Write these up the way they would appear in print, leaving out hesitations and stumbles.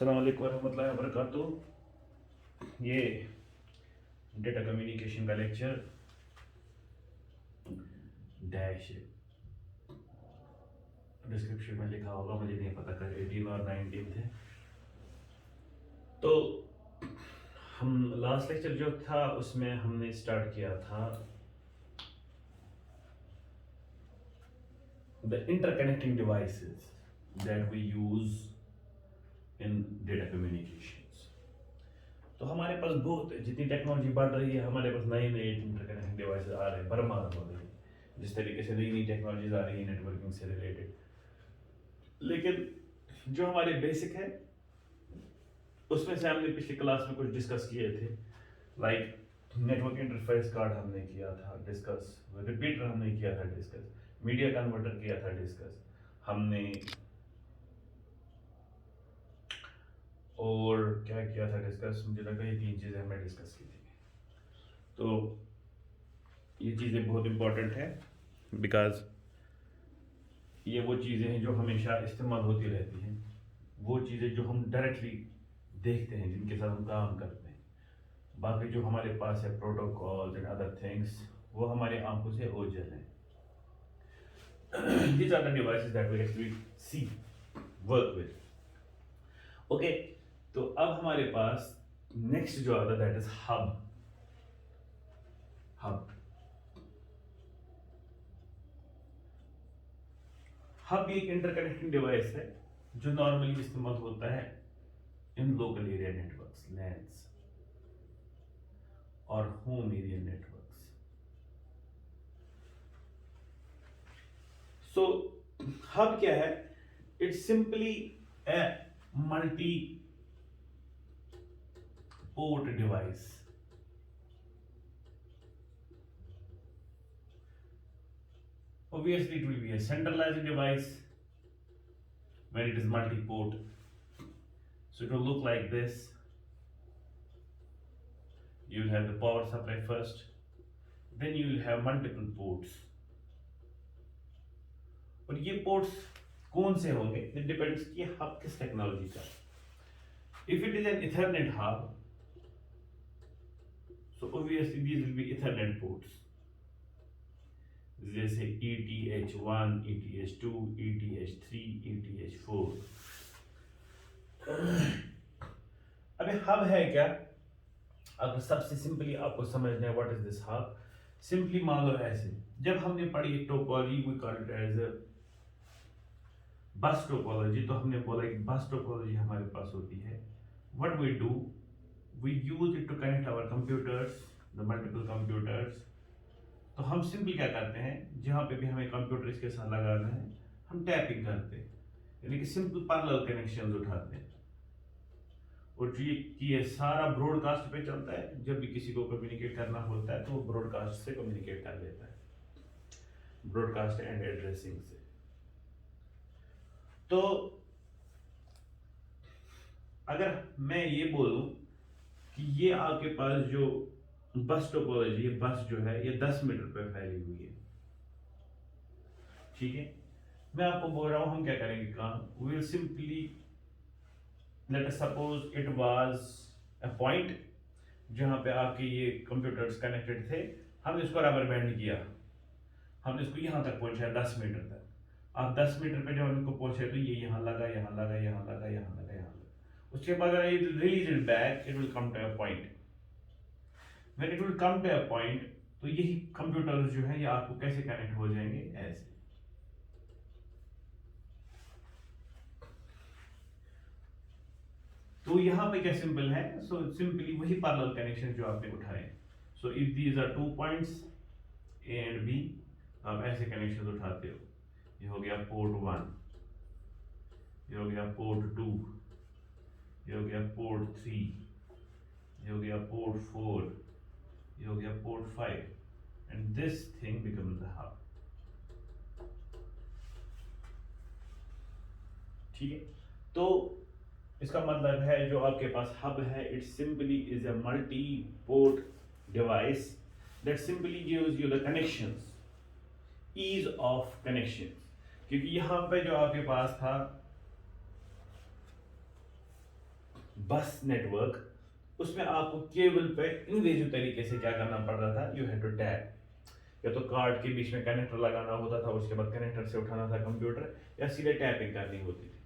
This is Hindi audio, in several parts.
अस्सलाम वालेकुम रहमतुल्लाहि व बरकातुहू। ये डेटा कम्युनिकेशन का लेक्चर डैश डिस्क्रिप्शन में लिखा होगा, मुझे नहीं पता कर 18 और 19 थे। तो हम लास्ट लेक्चर जो था उसमें हमने स्टार्ट किया था the interconnecting devices that we use in data communications. तो हमारे पास बहुत जितनी टेक्नोलॉजी बढ़ रही है, हमारे पास नए नए इंटरकनेक्टिंग डिवाइसेस आ रहे हैं, भरमार हो रही है। जिस तरीके से नई नई टेक्नोलॉजीज आ रही है नेटवर्किंग से रिलेटेड, लेकिन जो हमारे बेसिक है उसमें से हमने पिछली क्लास में कुछ डिस्कस किए थे। लाइक नेटवर्क इंटरफेस कार्ड हमने किया था डिस्कस, रिपीटर हमने किया था डिस्कस, मीडिया कन्वर्टर किया था डिस्कस हमने, और क्या किया था डिस्कस, मुझे लगा ये 3 चीज़ें हमने डिस्कस की थी। तो ये चीज़ें बहुत इंपॉर्टेंट है बिकॉज ये वो चीज़ें हैं जो हमेशा इस्तेमाल होती रहती हैं, वो चीज़ें जो हम डायरेक्टली देखते हैं, जिनके साथ हम काम करते हैं। बाकी जो हमारे पास है प्रोटोकॉल्स एंड अदर थिंग्स, वो हमारे आंखों से ओझल हैं। These are the devices that we actually see, work with. Okay, तो अब हमारे पास नेक्स्ट जो आता है दैट इज हब। हब एक इंटरकनेक्टिंग डिवाइस है जो नॉर्मली इस्तेमाल होता है इन लोकल एरिया नेटवर्क्स, लैन्स और होम एरिया नेटवर्क्स। सो हब क्या है? It's simply A multi port device. Obviously, it will be a centralized device when it is multi-port. So it will look like this. You will have the power supply first, then you will have multiple ports. और ये ports कौन से होंगे? It depends कि hub किस टेक्नोलॉजी का। If it is an Ethernet hub, so obviously these will be Ethernet ports. जैसे ETH1, ETH2, ETH3, ETH4। अबे हब है क्या? अब सबसे सिंपली आपको समझना है what is this hub. Simply मान लो ऐसे, जब हमने पढ़ी topology, we call it as bus topology, तो हमने बोला कि बस टोपोलॉजी हमारे पास होती है। What we do, we use it to connect our computers, the multiple computers. तो हम सिंपली क्या करते हैं, जहां पे भी हमें कंप्यूटर इसके साथ लगाना है, हम टैपिंग करते हैं, यानी कि सिंपल पैरेलल कनेक्शंस उठाते हैं। और ये सारा ब्रॉडकास्ट पे चलता है। जब भी किसी को कम्युनिकेट करना होता है तो वो ब्रॉडकास्ट से कम्युनिकेट कर लेता है, ब्रॉडकास्ट एंड एड्रेसिंग से। तो अगर मैं ये बोलूं कि ये आपके पास जो बस टोपोलॉजी है, बस जो है ये 10 मीटर पे फैली हुई है, ठीक है। मैं आपको बोल रहा हूं हम क्या करेंगे काम, we will simply let us suppose it was a point जहां पे आपके ये कंप्यूटर्स कनेक्टेड थे। हमने इसको रबर बैंड किया, हमने इसको यहां तक पहुंचाया 10 मीटर तक। आप 10 मीटर पे जब हम इनको पहुंचे तो ये यहां लगा, यहां लगा, यहां लगा, यहां लगा, यहां लगा। उसके बाद अगर it release it back, it will come to a point. When it will come to a point, तो यही कंप्यूटर्स जो है ये आपको कैसे कनेक्ट हो जाएंगे, ऐसे। तो यहां पे क्या सिंपल है, सो सिंपली वही पैरेलल कनेक्शन जो आपने उठाए। So if these are 2 points A and B, आप ऐसे कनेक्शन उठाते हो। ये हो गया पोर्ट 1, ये हो गया पोर्ट 2, ये हो गया पोर्ट 3, ये हो गया पोर्ट 4, ये हो गया port 5, and this thing becomes the hub, ठीक है। तो इसका मतलब है जो आपके पास हब है, it simply is a multi port device that simply gives you the connections, ease of connections. क्योंकि यहां पे जो आपके पास था बस नेटवर्क, उसमें आपको केबल पे इनवेजिव तरीके से क्या करना पड़ रहा था, यू हैड टू टैप, या तो कार्ड के बीच में कनेक्टर लगाना होता था, उसके बाद कनेक्टर से उठाना था कंप्यूटर, या सीधे टैपिंग करनी होती थी।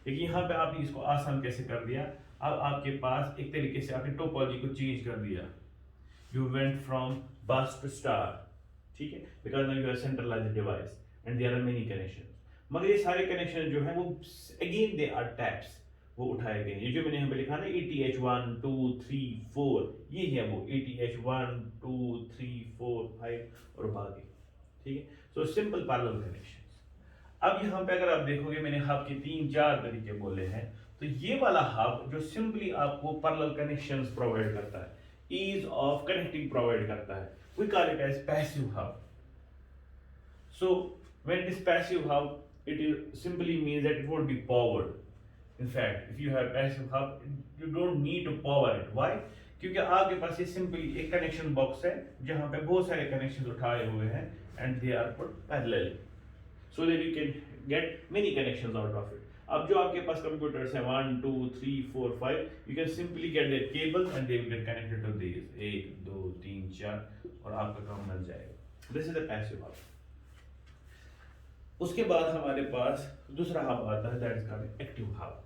लेकिन यहाँ पे आपने इसको आसान कैसे कर दिया, अब आपके पास एक तरीके से आपने टोपोलॉजी को चेंज कर दिया, you went from bus to star, ठीक है, because now you are centralised device and there are many connections. मगर ये सारे कनेक्शन जो है वो अगेन दे आर टैप्स, वो उठाए गए। ये जो मैंने यहाँ पे लिखा ना ETH 1 2 3 4, ये है वो ETH 1 2 3 4 5 और बाकी, ठीक है। So simple parallel connections. अब यहाँ पे अगर आप देखोगे मैंने हब के 3-4 तरीके बोले हैं, तो ये वाला हब जो सिंपली आपको पैरेलल कनेक्शंस प्रोवाइड करता है, ईज ऑफ कनेक्टिंग प्रोवाइड करता है, we call it as passive hub. So when it is passive hub, it is simply means that it won't be powered. In fact, if you have passive hub, you don't need to power it. Why? क्योंकि आपके पास ये सिंपली एक कनेक्शन बॉक्स है जहाँ पे बहुत सारे कनेक्शन उठाए हुए हैं and they are put parallel, so that you can get many connections out of it. अब जो आपके पास कंप्यूटर्स हैं 1 2 3 4 5, you can simply get their cable and they will get connected to these 1 2 3 4 और आपका काम बन जाएगा। This is the passive hub. उसके बाद हमारे पास दूसरा हब आता है, that is called active hub.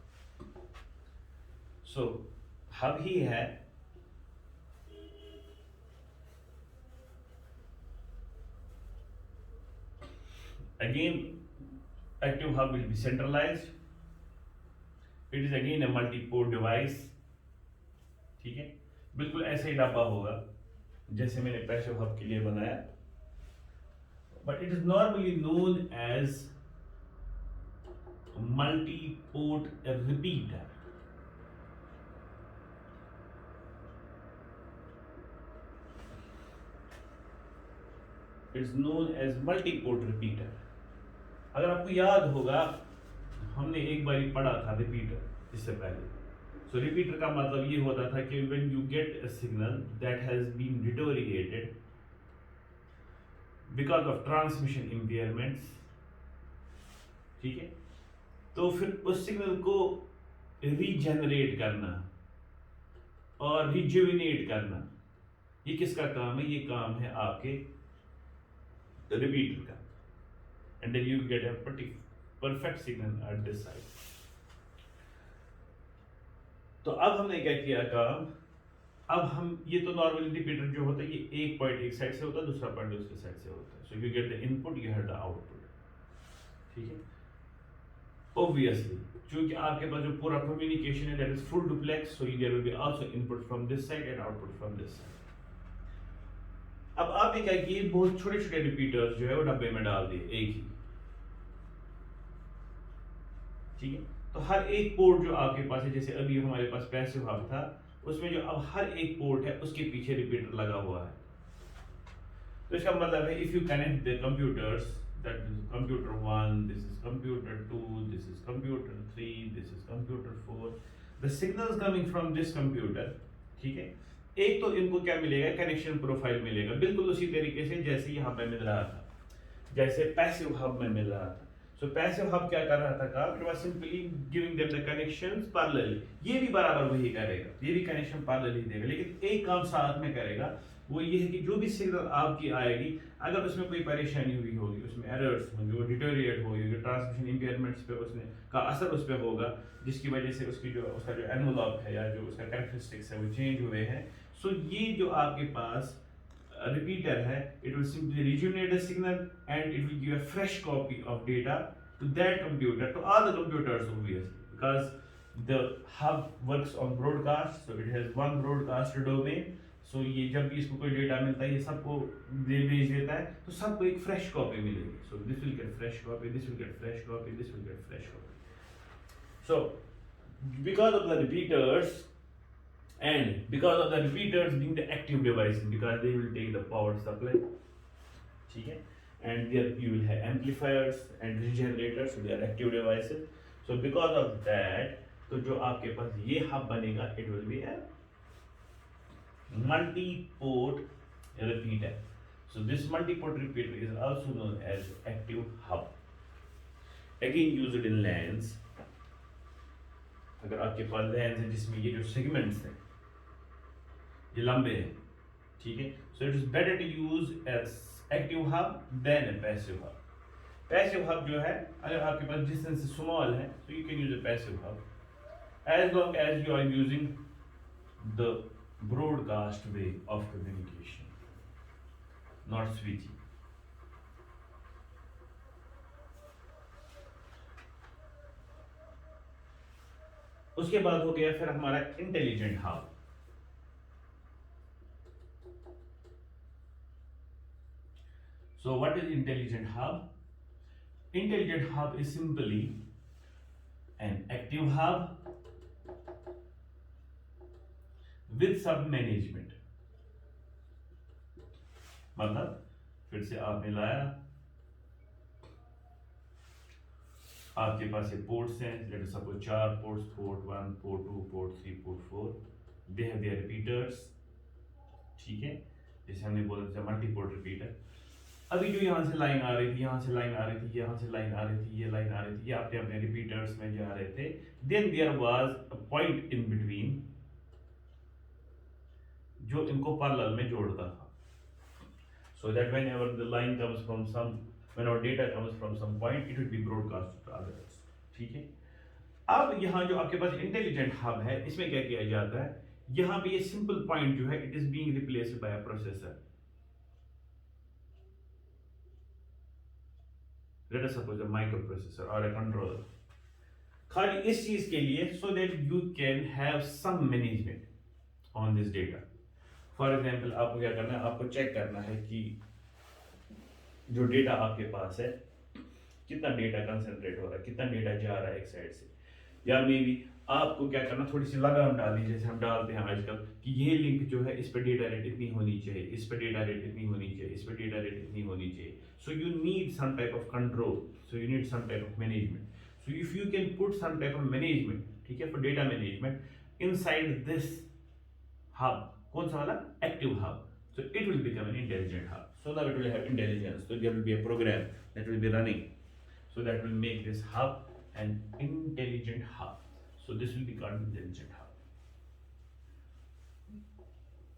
So hub ही है again, active hub will be centralised, it is again a multi port device, ठीक है, बिल्कुल ऐसे ही डब्बा होगा जैसे मैंने पैसिव हब के लिए बनाया, but it is normally known as multi-port repeater. It is known as multi-port repeater. अगर आपको याद होगा हमने एक बार पढ़ा था रिपीटर इससे पहले। सो रिपीटर का मतलब ये होता था कि when you get a signal that has been deteriorated because of transmission impairments, ठीक है, तो फिर उस सिग्नल को रीजनरेट करना और रिजुविनेट करना, ये किसका काम है, ये काम है आपके रिपीटर का, and then you get a perfect signal at this side. तो अब हमने क्या किया काम, अब हम ये तो नॉर्मली रिपीटर जो होता है ये एक पॉइंट एक साइड से होता है, दूसरा पॉइंट दूसरी साइड से होता है, so you get the input, you have the output, ठीक है। ऑब्वियसली क्योंकि आपके पास जो पूरा कम्युनिकेशन है that is full duplex, so there will be also input from this side and output from this side. अब आपने क्या किए, बहुत छोटे छोटे रिपीटर्स जो है वो डब्बे में डाल दिए एक ही, ठीक है। तो हर एक पोर्ट जो आपके पास है, जैसे अभी हमारे पास पैसिव हब था, उसमें जो अब हर एक पोर्ट है उसके पीछे रिपीटर लगा हुआ है। तो इसका मतलब है if you connect the computers, that is computer 1, this is computer 2, this is computer 3, this is computer 4, the signals coming from this computer, ठीक है, एक तो इनको क्या मिलेगा, कनेक्शन प्रोफाइल मिलेगा, बिल्कुल उसी तरीके से जैसे यहाँ पे मिल रहा था, जैसे पैसिव हब में मिल रहा था। सो पैसिव हब क्या कर रहा था काम, it was simply giving them the connections parallelly, ये भी बराबर वही करेगा, ये भी कनेक्शन पैरेलली देगा, लेकिन एक काम साथ में करेगा, वो ये है कि जो भी सिग्नल आपकी आएगी अगर उसमें कोई परेशानी हुई होगी, उसमें एरर्स होंगे, वो डिटोरिएट होगी, ट्रांसमिशन इम्पेयरमेंट्स पे उसने का असर उस पर होगा, जिसकी वजह से उसकी जो उसका जो एनवलप है या जो उसका कैरेक्टरिस्टिक्स है वो चेंज हुए हैं। सो ये जो आपके पास repeater है, it will simply rejuvenate the signal and it will give a fresh copy of data to that computer, to all the computers obviously, because the hub works on broadcast, so it has one broadcast domain, so ये जब भी इसको कोई डेटा मिलता है ये सबको भेज देता है, तो सबको एक फ्रेश कॉपी मिलेगी, so this will get fresh copy, this will get fresh copy, this will get fresh copy। So because of the repeaters, and because of the repeaters being the active devices, because they will take the power supply, ठीक है, and there you will have amplifiers and regenerators, so they are active devices, so because of that, तो जो आपके पास ये hub बनेगा, it will be a multi-port repeater, so this multi-port repeater is also known as active hub, again used in LANs, अगर आपके पास लेंस है जिसमें ये जो सेगमेंट्स हैं ये लंबे हैं, ठीक है, so it is better to use as active hub than a passive hub. Passive hub जो है, अगर आपके पास डिस्टेंस स्मॉल है so you can use a passive hub as long as you are using the broadcast way of communication, not switching. उसके बाद हो गया फिर हमारा intelligent hub. So what is intelligent hub? Intelligent hub is simply an active hub with sub management। मतलब फिर से आपने लाया, आपके पास ये पोर्ट्स हैं, late us suppose 4 ports, port 1, port 2, port 3, port 4, they have their repeaters, ठीक है, जैसे हमने बोला था मल्टी पोर्ट रिपीटर। अभी जो यहाँ से लाइन आ रही थी, यहाँ से लाइन आ रही थी, यहाँ से लाइन आ रही थी, ये लाइन आ रही थी, ये आपने अपने रिपीटर्स में जा रहे थे, then there was a point in between जो इनको पैरेलल में जोड़ता था, so that whenever the line comes from some, whenever data comes from some point, it will be broadcast to others, ठीक है। अब यहाँ जो आपके पास इंटेलिजेंट हब है, इसमें क्या किया जाता है, यहाँ पे ये सिंपल पॉइंट जो है, it is being replaced by a processor. Let us suppose a microprocessor or a controller, खाली इस चीज के लिए, so that you can have some management on this data। For example, आपको क्या करना है, आपको चेक करना है कि जो डेटा आपके पास है कितना डेटा कंसंट्रेट हो रहा है, कितना डेटा जा रहा है एक साइड से, या मे बी आपको क्या करना, थोड़ी सी लगाम डालनी, जैसे हम डालते हैं आजकल कि ये लिंक जो है इस पर डेटा रेट इतनी होनी चाहिए, इस पर डेटा रेट इतनी होनी चाहिए, इस पर डेटा रेट इतनी होनी चाहिए। So you need some type of control, so you need some type of management, so if you can put some type of management, ठीक है, for data management inside this hub, कौन सा वाला, active hub, so it will become an intelligent hub, so now it will have intelligence, so there will be a program that will be running, so that will make this hub an intelligent hub, so this will be called intelligent hub।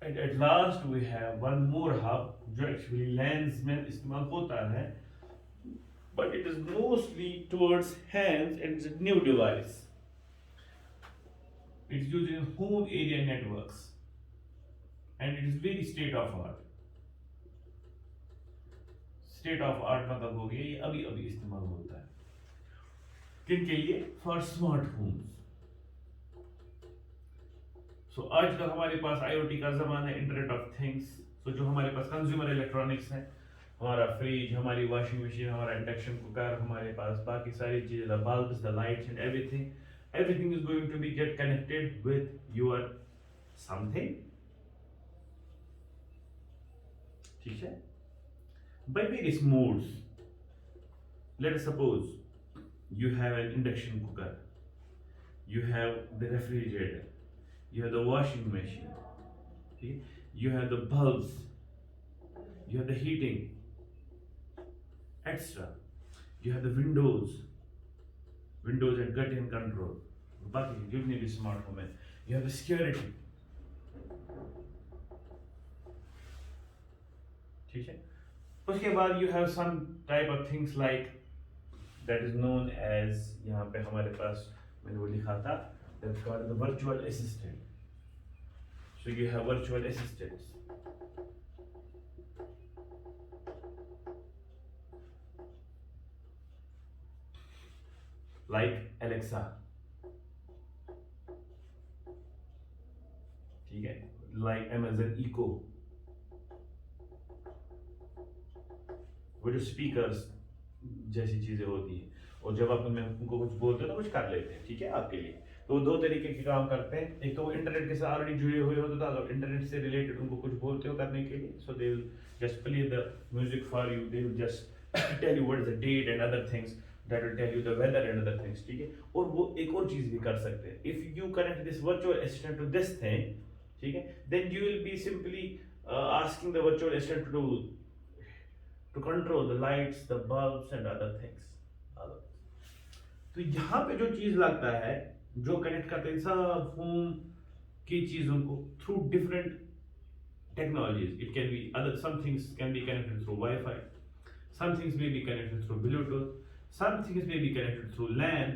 And at last we have one more hub जो actually lens में इस्तेमाल होता है, but it is mostly towards hands and it's a new device, it's used in home area networks and it is very state of art। State of art मतलब हो गया ये अभी अभी इस्तेमाल होता है, किन के लिए, फॉर स्मार्ट होम्स। सो आजकल हमारे पास आईओटी का जमाना है, इंटरनेट ऑफ थिंग्स, सो जो हमारे पास कंज्यूमर इलेक्ट्रॉनिक्स है, हमारा फ्रिज, हमारी वॉशिंग मशीन, हमारा इंडक्शन कुकर, हमारे पास बाकी सारी चीजें, the bulbs, the lights and everything is going to be get connected with your something, ठीक है, by various modes। Let us suppose you have an induction cooker, you have the refrigerator, you have the washing machine, okay? You have the bulbs, you have the heating, etc. You have the windows and curtain control, बाकी जितने भी smart home है, you have the security, ठीक है। उसके बाद you have some type of things like that is known as, यहाँ पे हमारे पास मैंने वो लिखा था, that's called the virtual assistant। So you have virtual assistants, like Alexa, ठीक है, like Amazon Echo, वो जो स्पीकर्स जैसी चीजें होती हैं, और जब आप उनमें उनको कुछ बोलते हो तो कुछ कर लेते हैं, ठीक है, आपके लिए। तो दो तरीके के काम करते हैं, एक तो वो इंटरनेट के साथ ऑलरेडी जुड़े हुए होते, तो अगर इंटरनेट से रिलेटेड उनको कुछ बोलते हो करने के लिए, so they will just play the music for you, they will just tell you what is the date and other things, that will tell you the weather and other things, ठीक है। और वो एक और चीज भी कर सकते हैं, if you connect this virtual assistant to this thing, ठीक है, then you will be simply asking the virtual assistant to control the lights, the bulbs and other things। तो यहाँ पे जो चीज लगता है जो कनेक्ट करते हैं सब होम की चीज़ों को through different technologies. It can be other, some things can be connected through Wi-Fi, some things may be connected through Bluetooth, some things may be connected through LAN.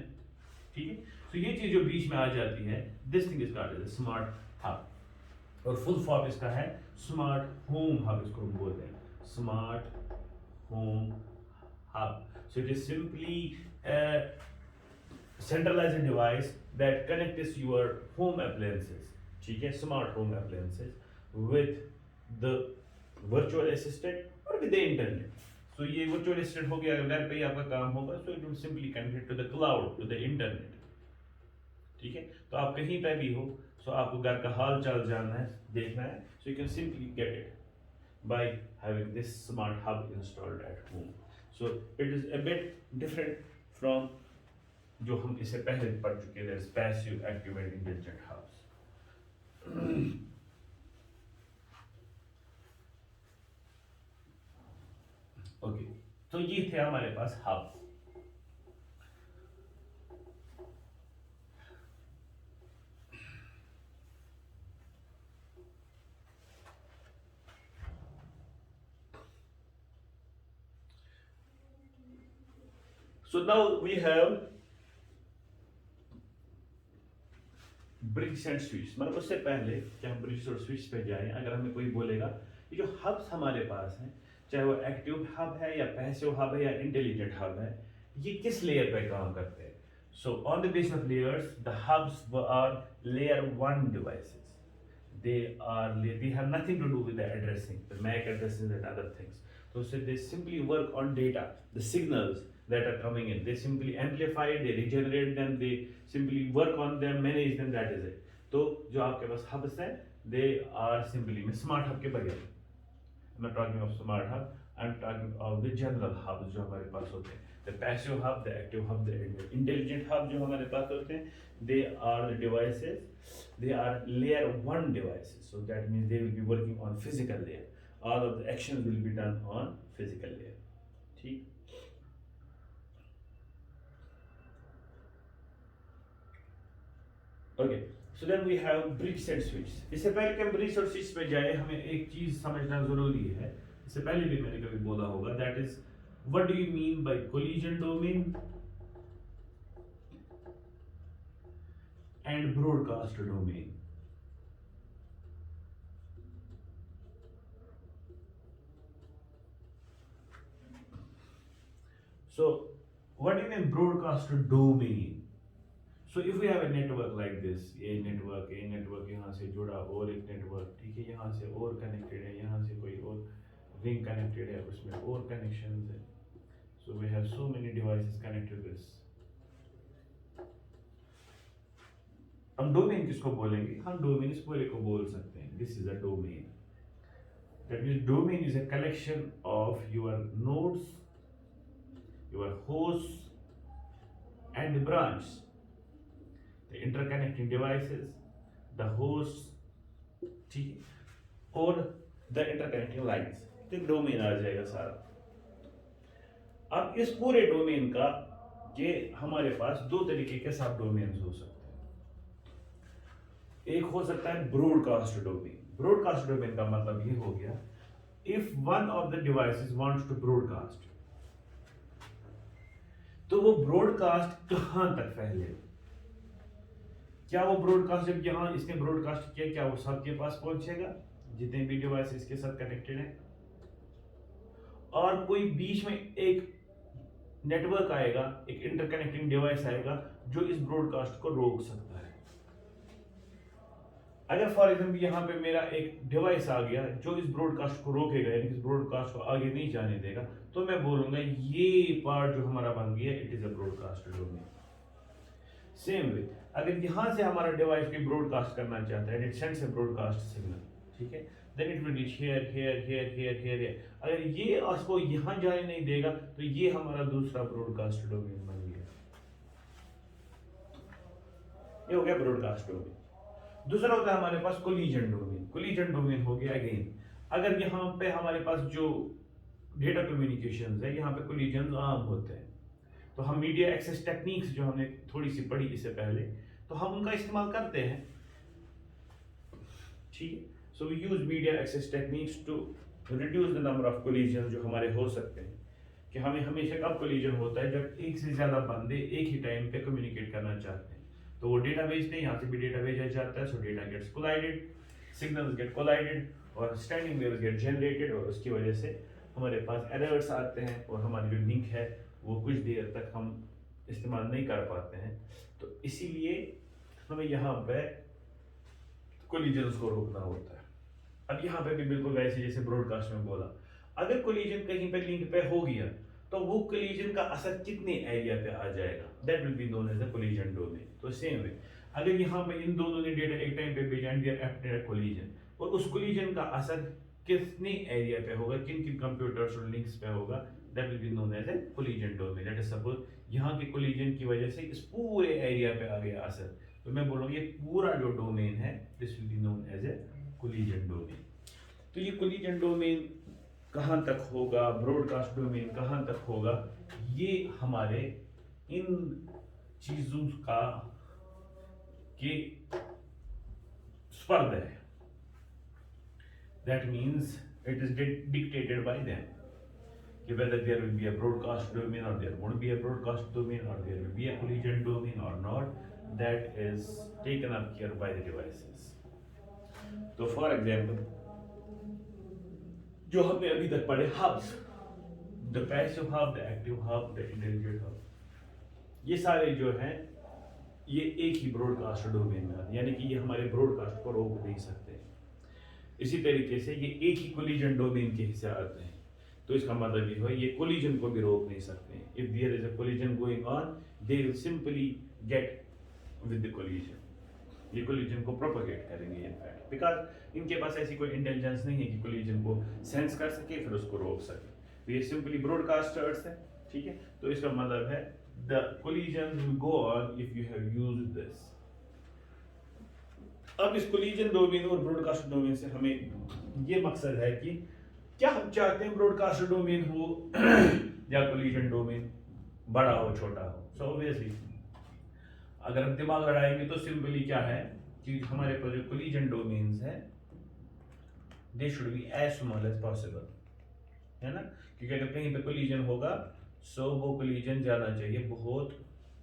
ठीक है, तो ये चीज जो बीच में आ जाती है, this thing is called as a smart hub और full form इसका है smart home hub, इसको हम बोलते हैं smart home hub. So it is simply a centralized device that connects your home appliances, ठीक है, smart home appliances with the virtual assistant or with the internet. So ये virtual assistant हो गया, घर पे ही आपका काम होगा, so it will simply connect to the cloud, to the internet. ठीक है, तो आप कहीं पे भी हो, so आपको घर का हाल चाल जानना है, देखना है, so you can simply get it by having this smart hub installed at home. So it is a bit different from जो हम इससे पहले पढ़ चुके हैं, there's passive, active and intelligent hubs. Okay, तो ये थे हमारे पास hub. So now we have bridge and switch. मतलब उससे पहले कि हम ब्रिज और स्विच पे जाएं, अगर हमें कोई बोलेगा ये जो हब्स हमारे पास हैं, चाहे वो एक्टिव हब है या पैसिव हब है या इंटेलिजेंट हब है, ये किस लेयर पे काम करते हैं. So on the basis of layers the hubs are layer 1 devices. They have nothing to do with the addressing, the MAC addresses and other things. So they simply work on data, the signals that are coming in. They simply amplify it, they regenerate them, they simply work on them, manage them. That is it. तो जो आपके पास hubs हैं, they are simply smart hub के बगैर. I'm not talking of smart hub. I'm talking of the general hubs जो हमारे पास होते हैं. The passive hub, the active hub, the intelligent hub जो हमारे पास होते हैं, they are the devices. They are layer 1 devices. So that means they will be working on physical layer. All of the actions will be done on physical layer. ठीक. Okay. So then we have bridge and switch. इससे पहले कि हम bridge और switch पे जाए, हमें एक चीज समझना जरूरी है. इससे पहले भी मैंने कभी बोला होगा, that is what do you mean by collision domain and broadcast domain. So what do you mean broadcast domain? So if we have a network like this, a network यहाँ से जुड़ा और एक network, ठीक है, यहाँ से और connected है, यहाँ से कोई और ring connected है, उसमें और connections है. So we have so many devices connected to this. हम domain किसको बोलेंगे? हम domain इस पूरे को बोल सकते हैं. This is a domain. That means domain is a collection of your nodes, your hosts, and the branch. The interconnecting devices, the hosts, ठीक, और the interconnecting lines. तो डोमेन आ जाएगा सारा. अब इस पूरे डोमेन का ये हमारे पास दो तरीके के सब डोमेन्स हो सकते हैं. एक हो सकता है ब्रॉडकास्ट डोमेन. ब्रॉडकास्ट डोमेन का मतलब ये हो गया, if one of the devices wants to broadcast, तो वो ब्रॉडकास्ट कहां तक फैले. क्या वो ब्रॉडकास्ट जब यहाँ इसने ब्रॉडकास्ट किया, क्या वो सबके पास पहुंचेगा जितने भी डिवाइस इसके साथ कनेक्टेड हैं, और कोई बीच में एक नेटवर्क आएगा, एक इंटरकनेक्टिंग डिवाइस आएगा जो इस ब्रॉडकास्ट को रोक सकता है. अगर फॉर एग्जाम्पल यहाँ पे मेरा एक डिवाइस आ गया जो इस ब्रॉडकास्ट को रोकेगा, यानी इस ब्रॉडकास्ट को आगे नहीं जाने देगा, तो मैं बोलूंगा ये पार्ट जो हमारा बन गया, it is a broadcast domain. Same way अगर यहाँ से हमारा डिवाइस भी ब्रॉडकास्ट करना चाहता है, it sends a broadcast signal, ठीक है, then it will reach here here here here here. अगर ये उसको यहाँ जाने नहीं देगा, तो ये हमारा दूसरा ब्रॉडकास्ट डोमेन बन गया. ये हो गया ब्रॉडकास्ट डोमेन. दूसरा होता है हमारे पास कोलिजन डोमेन. कोलिजन डोमेन हो गया अगेन, अगर यहाँ पे हमारे पास जो डेटा कम्युनिकेशंस है, यहाँ पे कोलिजन आम होते हैं, तो हम मीडिया एक्सेस टेक्निक्स जो हमने थोड़ी सी पढ़ी इससे पहले, तो हम उनका इस्तेमाल करते हैं, ठीक है। So we use media access techniques to reduce the number of collision जो हमारे हो सकते हैं। कि हमें हमेशा कब कोलिजन होता है, जब एक से ज़्यादा बंदे एक ही टाइम पे कम्युनिकेट करना चाहते हैं। तो वो डेटा भेजते हैं, यहाँ से भी डेटा भेजा जाता है, so data gets collided, signals get collided और स्टैंडिंग वेव्स गेट जनरेटेड, और उसकी वजह से हमारे पास एरर्स आते हैं और हमारी जो लिंक है वो कुछ देर तक हम इस्तेमाल नहीं कर पाते हैं। तो इसीलिए हमें यहाँ पे कोलिजन्स को रोकना होता है। अब यहाँ पे भी बिल्कुल वैसे जैसे ब्रॉडकास्ट में बोला, अगर कोलिजन कहीं पे लिंक पे हो गया तो वो कोलिजन का असर कितने एरिया पे आ जाएगा, that will be known as the collision domain. तो सेम वे अगर यहाँ पे इन दोनों ने डेटा एक टाइम पे भेजा and they are after collision, और उस कोलिजन का असर कितने एरिया पे होगा, किन किन कंप्यूटर्स और लिंक्स पे होगा, that will be known as a collision domain. Let us suppose यहाँ के कोलिजन की वजह से इस पूरे एरिया पे आ गया असर, तो मैं बोल रहा हूँ ये पूरा जो डोमेन है this will be known as a collision domain. तो ये कोलिजन डोमेन कहाँ तक होगा, ब्रॉडकास्ट डोमेन कहाँ तक होगा, ये हमारे इन चीजों का के स्पर्ध है। That means it is dictated by them कि whether there will be a broadcast domain or there won't be a broadcast domain or there will be a collision domain or not, that is taken up care by the devices. तो for example जो हमने अभी तक पढ़े hubs, the passive hub, the active hub, the intelligent hub, ये सारे जो हैं ये एक ही ब्रॉडकास्ट डोमेन में आते हैं, यानी कि ये हमारे ब्रॉडकास्ट को रोक नहीं सकते। इसी तरीके से ये एक ही कोलिजन डोमेन के हिस्से आते हैं, तो इसका मतलब ये है ये कोलिजन को भी रोक नहीं सकते। If there is a collision going on they will simply get with the collision, ये कोलिजन को प्रोपेगेट करेंगे इनफैक्ट, बिकॉज इनके पास ऐसी कोई इंटेलिजेंस नहीं है कि कोलिजन को सेंस कर सके फिर उसको रोक सके। तो ये सिंपली ब्रॉडकास्टर्स है, ठीक है। तो इसका मतलब है the collision will go on if you have used this. अब इस कोलिजन डोमेन और ब्रॉडकास्ट डोमेन से हमें ये मकसद है कि क्या हम चाहते हैं ब्रॉडकास्ट डोमेन हो या कोलिजन डोमेन, बड़ा हो छोटा हो। सो ऑब्वियसली अगर हम दिमाग लड़ाएंगे तो सिंपली क्या है कि हमारे पास जो कोलिजन डोमेन्स है they should be as small as possible, है ना। क्योंकि अगर कहीं पे कोलिजन होगा सो वो कोलिजन जाना चाहिए, बहुत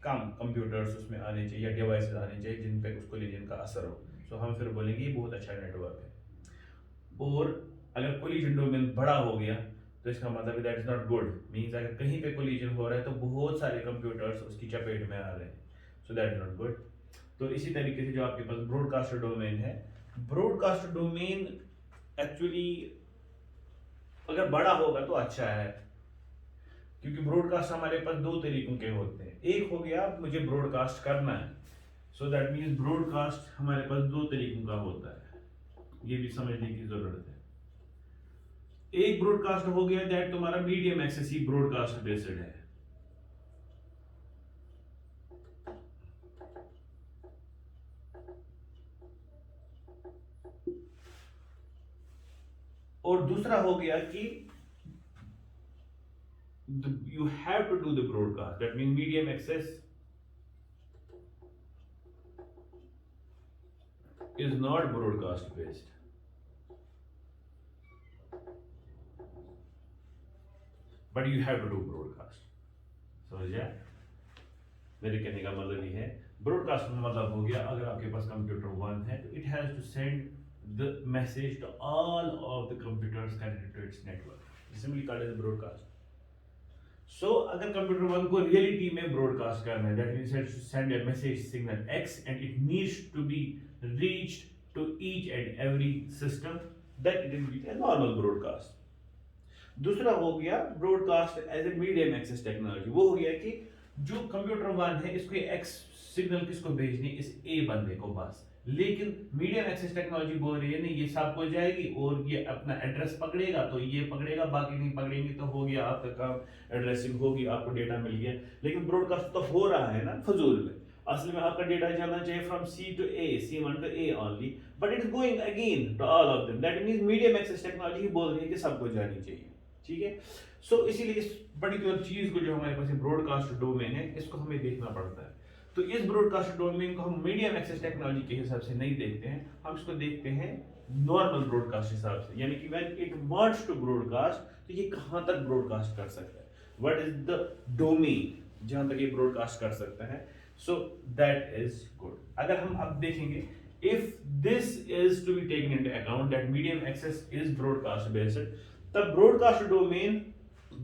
कम कंप्यूटर्स उसमें आने चाहिए या डिवाइसेस आने चाहिए जिन पे उस कोलिजन का असर हो। तो हम फिर बोलेंगे ये बहुत अच्छा नेटवर्क है। और अगर कोलिजन डोमेन बड़ा हो गया तो इसका मतलब that is not good, means अगर कहीं पे कोलिजन हो रहा है तो बहुत सारे कंप्यूटर्स उसकी चपेट में आ रहे हैं, so that is not good. तो इसी तरीके से जो आपके पास ब्रॉडकास्ट डोमेन है, ब्रॉडकास्ट डोमेन एक्चुअली अगर बड़ा होगा तो अच्छा है, क्योंकि ब्रॉडकास्ट हमारे पास दो तरीकों के होते हैं। एक हो गया मुझे ब्रॉडकास्ट करना है, सो दैट मीन्स ब्रॉडकास्ट हमारे पास दो तरीकों का होता है, ये भी समझने की जरूरत है। एक ब्रॉडकास्ट हो गया दैट तुम्हारा मीडियम एक्सेस ही ब्रॉडकास्ट बेस्ड है, और दूसरा हो गया कि you have to do the broadcast, that means medium access is not broadcast based, but you have to do broadcast। समझिए मेरे कहने का मतलब ये है, ब्रॉडकास्ट में मतलब हो गया अगर आपके पास कंप्यूटर 1 है तो it has to send the message to all of the computers connected to its network, simply called as broadcast। So अगर कंप्यूटर 1 को रियलिटी में ब्रॉडकास्ट करना है, that means it should send a message signal X and it needs to be reached to each and every system, that it will be a normal broadcast। दूसरा हो गया broadcast as a medium access technology, वो हो गया कि जो कंप्यूटर 1 है इसको X सिग्नल किसको भेजनी, इस A बंदे को बस, लेकिन मीडियम एक्सेस टेक्नोलॉजी बोल रही है नहीं ये सबको जाएगी और ये अपना एड्रेस पकड़ेगा तो ये पकड़ेगा, बाकी नहीं पकड़ेंगे तो हो गया आपका काम, एड्रेसिंग होगी, आपको डेटा मिल गया। लेकिन ब्रॉडकास्ट तो हो रहा है ना फजूल में, असल में आपका डेटा जाना चाहिए from C to A, C1 to A only, but it is going again to all of them, that means medium access technology बोल रही है कि सबको जानी चाहिए, ठीक है। सो इसीलिए इस पर्टिकुलर चीज को जो हमारे पास ब्रॉडकास्ट डोमेन है इसको हमें देखना पड़ता है। तो इस ब्रॉडकास्ट डोमेन को हम मीडियम एक्सेस टेक्नोलॉजी के हिसाब से नहीं देखते हैं, हम इसको देखते हैं नॉर्मल ब्रॉडकास्ट हिसाब से, यानी कि when it wants to broadcast तो ये कहां तक ब्रॉडकास्ट कर सकता है, व्हाट इज द डोमेन जहां तक ये ब्रॉडकास्ट कर सकता है, सो दैट इज गुड। अगर हम अब देखेंगे if this is to be taken into account that medium access is broadcast based, तब ब्रॉडकास्ट डोमेन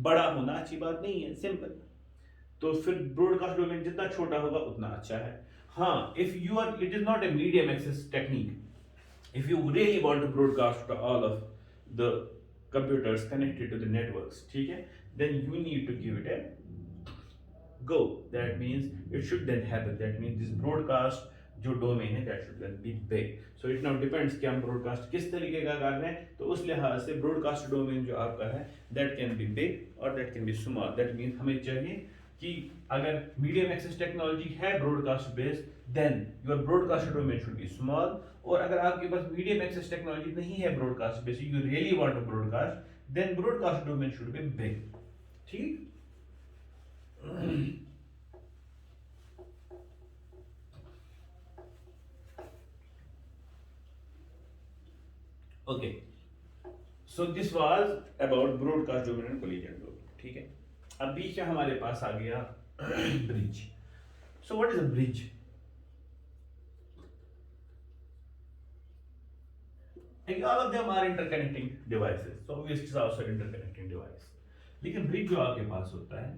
बड़ा होना अच्छी बात नहीं है, सिंपल। तो फिर ब्रॉडकास्ट डोमेन जितना छोटा होगा उतना अच्छा है। हाँ, if you are, it is not a medium access technique, if you really want to broadcast to all of the computers connected to the networks, ठीक है, then you need to give it a go. That means it should then happen. That means this broadcast जो डोमेन है that should then be big. So it now depends कि हम ब्रॉडकास्ट किस तरीके का कर रहे हैं, तो उस लिहाज से ब्रॉडकास्ट डोमेन जो आपका है that can be big और that can be small. That means हमें चाहिए कि अगर मीडियम एक्सेस टेक्नोलॉजी है broadcast based, then your broadcast domain should be small, और अगर आपके पास मीडियम एक्सेस टेक्नोलॉजी नहीं है broadcast based, you really want to broadcast, then broadcast domain should be big. ठीक, okay, so this was about broadcast domain and collision domain. ठीक है, अब बीच में हमारे पास आ गया bridge. So what is a bridge? all of them are interconnecting devices, so obviously it's also an interconnecting device. लेकिन ब्रिज जो आपके पास होता है,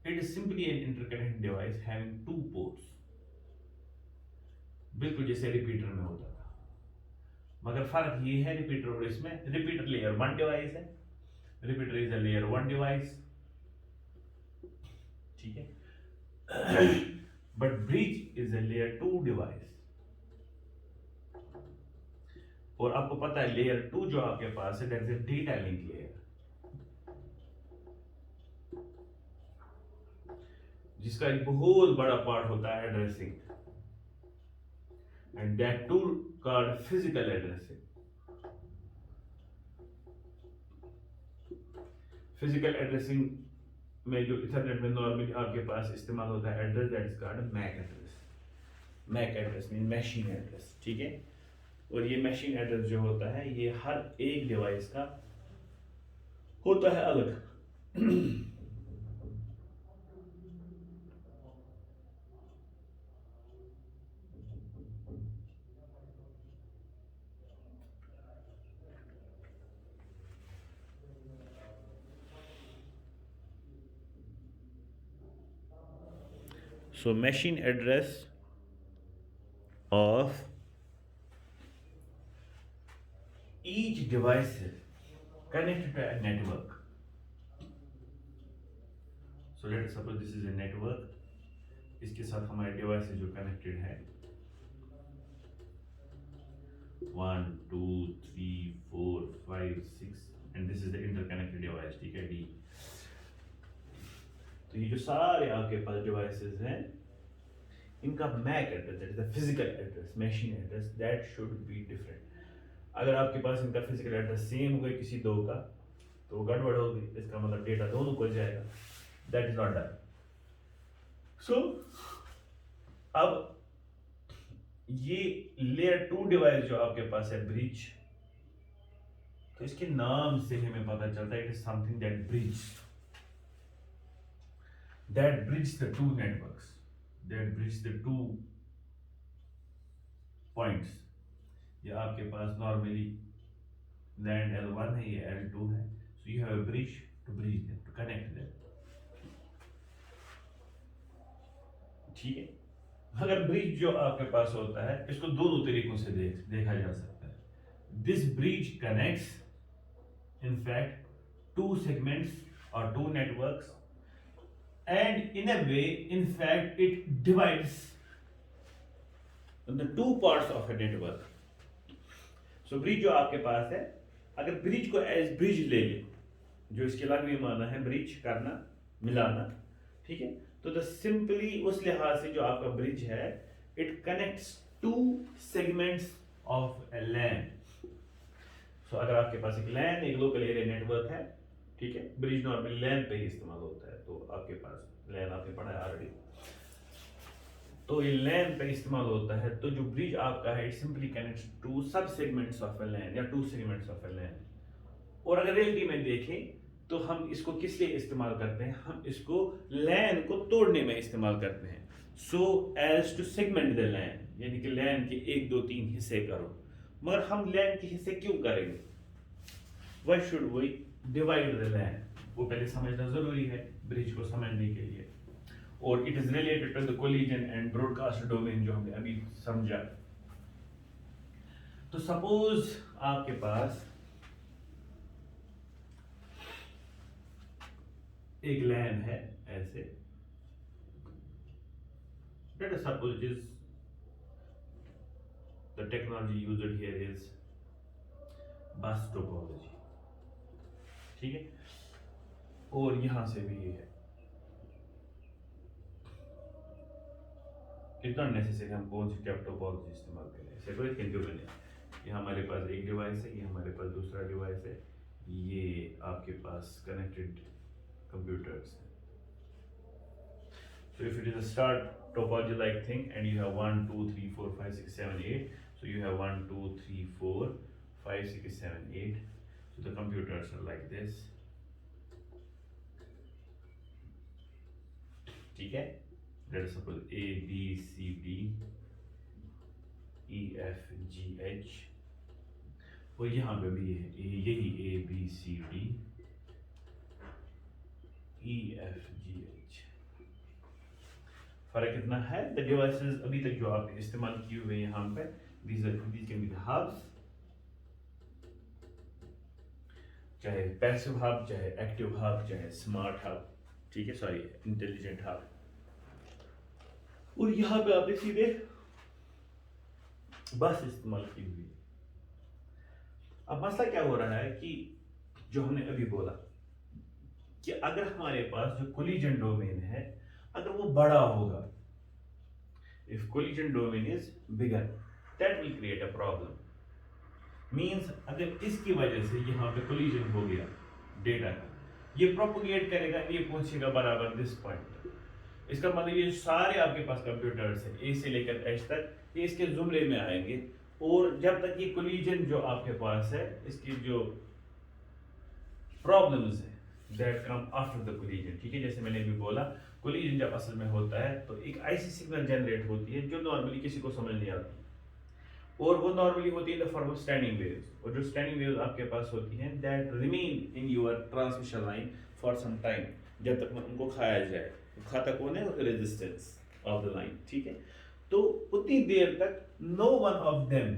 it is simply an interconnecting device having two ports, बिल्कुल जैसे रिपीटर में होता था, मगर फर्क ये है रिपीटर और इसमें, रिपीटर लेयर 1 डिवाइस है, repeater is a layer 1 device, ठीक है, but bridge is a layer 2 device. और आपको पता है लेयर 2 जो आपके पास है that is a data link layer, जिसका एक बहुत बड़ा पार्ट होता है addressing, and that too called physical addressing. Physical addressing में जो इथरनेट में नॉर्मली आपके पास इस्तेमाल होता है address, that is called MAC address. MAC address mean machine address, ठीक है। और ये मशीन एड्रेस जो होता है ये हर एक डिवाइस का होता है अलग। So machine address of each device connected to a network. So let us suppose this is a network, इसके साथ हमारे डिवाइसेस जो कनेक्टेड है 1 2 3 4 5 6 and this is the interconnected device, ठीक है, डी। तो ये जो सारे आपके पास डिवाइसेस हैं इनका MAC address, that is the physical address, machine address, that should be different. अगर आपके पास इनका फिजिकल एड्रेस सेम हो गया किसी दो का तो गड़बड़ होगी, इसका मतलब डेटा दोनों को जाएगा, दैट इज नॉट डन। सो अब ये लेयर 2 डिवाइस जो आपके पास है ब्रिज, तो इसके नाम से हमें पता चलता है it is something that bridge, that bridge the two networks, that bridge the two points। ये आपके पास नॉर्मली लैंड L1 है, ये L2 है, so you have a bridge to bridge them, to connect them, ठीक है। अगर ब्रिज जो आपके पास होता है इसको दोनों तरीकों से देखा जा सकता है। This bridge connects in fact two segments और two networks, and in a way in fact it divides the two parts of a network। so bridge जो आपके पास है, अगर ब्रिज को एज ब्रिज ले ले, जो इसके लघवी माना है ब्रिज करना, मिलाना, ठीक है, तो द सिंपली उस लिहाज से जो आपका ब्रिज है it connects two segments of a LAN. So अगर आपके पास एक लैन, एक लोकल एरिया नेटवर्क है, ठीक है, ब्रिज नॉर्मली लैन पे ही इस्तेमाल होता है, तो आपके पास लैन आपने पढ़ा है ऑलरेडी। तो ये लैन पे इस्तेमाल होता है। तो जो ब्रिज आपका है इट सिंपली कनेक्ट्स टू सब सेगमेंट्स ऑफ अ लैन या टू सेगमेंट्स ऑफ अ लैन। और अगर रियलिटी में देखें तो हम इसको किस लिए इस्तेमाल करते हैं, हम इसको लैन को तोड़ने में इस्तेमाल करते हैं। So as to segment the LAN, यानी कि लैन के 1 2 3 हिस्से करो। मगर हम लैन के हिस्से क्यों करेंगे, why should we divide the LAN, वो पहले समझना जरूरी है ब्रिज को समझने के लिए। और it is related to the collision and broadcast domain जो हमने अभी समझा। तो सपोज आपके पास एक लैन है ऐसे, let us suppose it is the technology used here is bus topology, ठीक है। और यहां से भी ये है, इतना नेसेसरी हम कौन सी टैप टोपोलॉजी इस्तेमाल करें, ऐसे कोई कंफ्यूजन नहीं। ये हमारे पास एक डिवाइस है, ये हमारे पास दूसरा डिवाइस है, ये आपके पास कनेक्टेड कंप्यूटर्स हैं। So if it is a start topology like thing and you have 1 2 3 4 5 6 7 8, so you have 1 2 3 4 5 6 7 8, so the computers are like this, ठीक है। let us suppose A B C D E F G H, और यहाँ पे भी है यही A B C D E F G H। फर्क कितना है, द डिवाइसेस अभी तक जो आपने इस्तेमाल किए हुए यहाँ पे, these can be the hubs, चाहे पैसिव हब, चाहे एक्टिव हब, चाहे स्मार्ट हब, ठीक है, सॉरी इंटेलिजेंट हब। और यहाँ पे आपने सीधे बस इस्तेमाल की हुई। अब मसला क्या हो रहा है कि जो हमने अभी बोला कि अगर हमारे पास जो कोलिजन डोमेन है अगर वो बड़ा होगा, if collision domain is bigger, that will create a problem. Means अगर इसकी वजह से यहाँ पे कोलिजन हो गया डेटा का, ये प्रोपोगेट करेगा, ये पहुंचेगा बराबर दिस पॉइंट। इसका मतलब ये सारे आपके पास कंप्यूटर्स हैं ए से लेकर एच तक, ये इसके जुमरे में आएंगे। और जब तक ये कोलिजन जो आपके पास है, इसकी जो प्रॉब्लम्स है that come after the collision, ठीक है। जैसे मैंने अभी बोला, कोलिजन जब असल में होता है तो एक ऐसी सिग्नल जनरेट होती है जो नॉर्मली किसी को समझ नहीं आती, और वो नॉर्मली होती है in the form of standing waves. और जो स्टैंडिंग वेव्स आपके पास होती हैं that remain in your transmission line for some time, जब तक उनको खाया जाए। खाता कौन है, रेजिस्टेंस ऑफ द लाइन, ठीक है। तो उतनी देर तक no one of them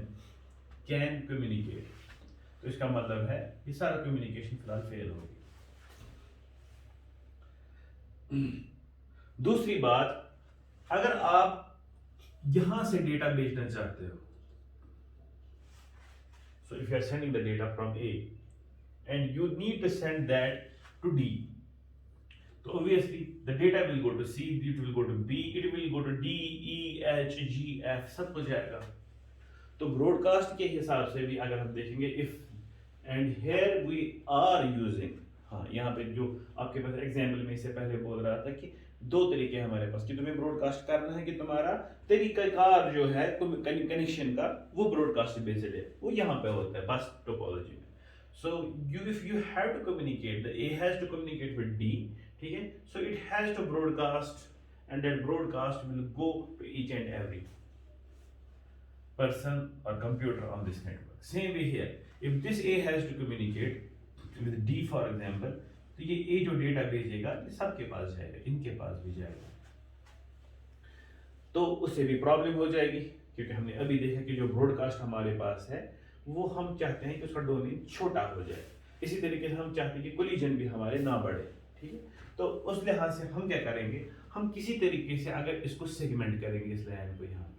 can communicate. तो इसका मतलब है ये सारा कम्युनिकेशन फिलहाल फेल होगी। दूसरी बात, अगर आप यहां से डेटा भेजना चाहते हो, so if you are sending the data from A and you need to send that to D, so obviously the data will go to C, it will go to B, it will go to D, E, H, G, F, सब कुछ जाएगा। तो ब्रॉडकास्ट के हिसाब से भी अगर हम देखेंगे, if and here we are using, हाँ यहाँ पे जो आपके पास एग्जाम्पल में इससे पहले बोल रहा था कि दो तरीके हमारे पास, कि तुम्हें ब्रॉडकास्ट करना है कि तुम्हारा तरीकाकार जो है कनेक्शन का वो ब्रॉडकास्ट बेस्ड है, वो यहाँ पे होता है बस टोपोलॉजी में। So you if you have to communicate, the A has to communicate with D, ठीक है। So it has to broadcast and that broadcast will go to each and every person or computer on this network. Same way here, if this A has to communicate with D for example, तो ये A जो डेटा भेजेगा ये सबके पास जाएगा, इनके पास भी जाएगा। तो उससे भी प्रॉब्लम हो जाएगी, क्योंकि हमने अभी देखा कि जो ब्रॉडकास्ट हमारे पास है वो हम चाहते हैं कि उसका डोमेन छोटा हो जाए। इसी तरीके से हम चाहते हैं कि कोलिजन भी हमारे ना बढ़े, ठीक है। तो उस लिहाज से हम क्या करेंगे, हम किसी तरीके से अगर इसको सेगमेंट करेंगे इस लाइन को यहाँ पर,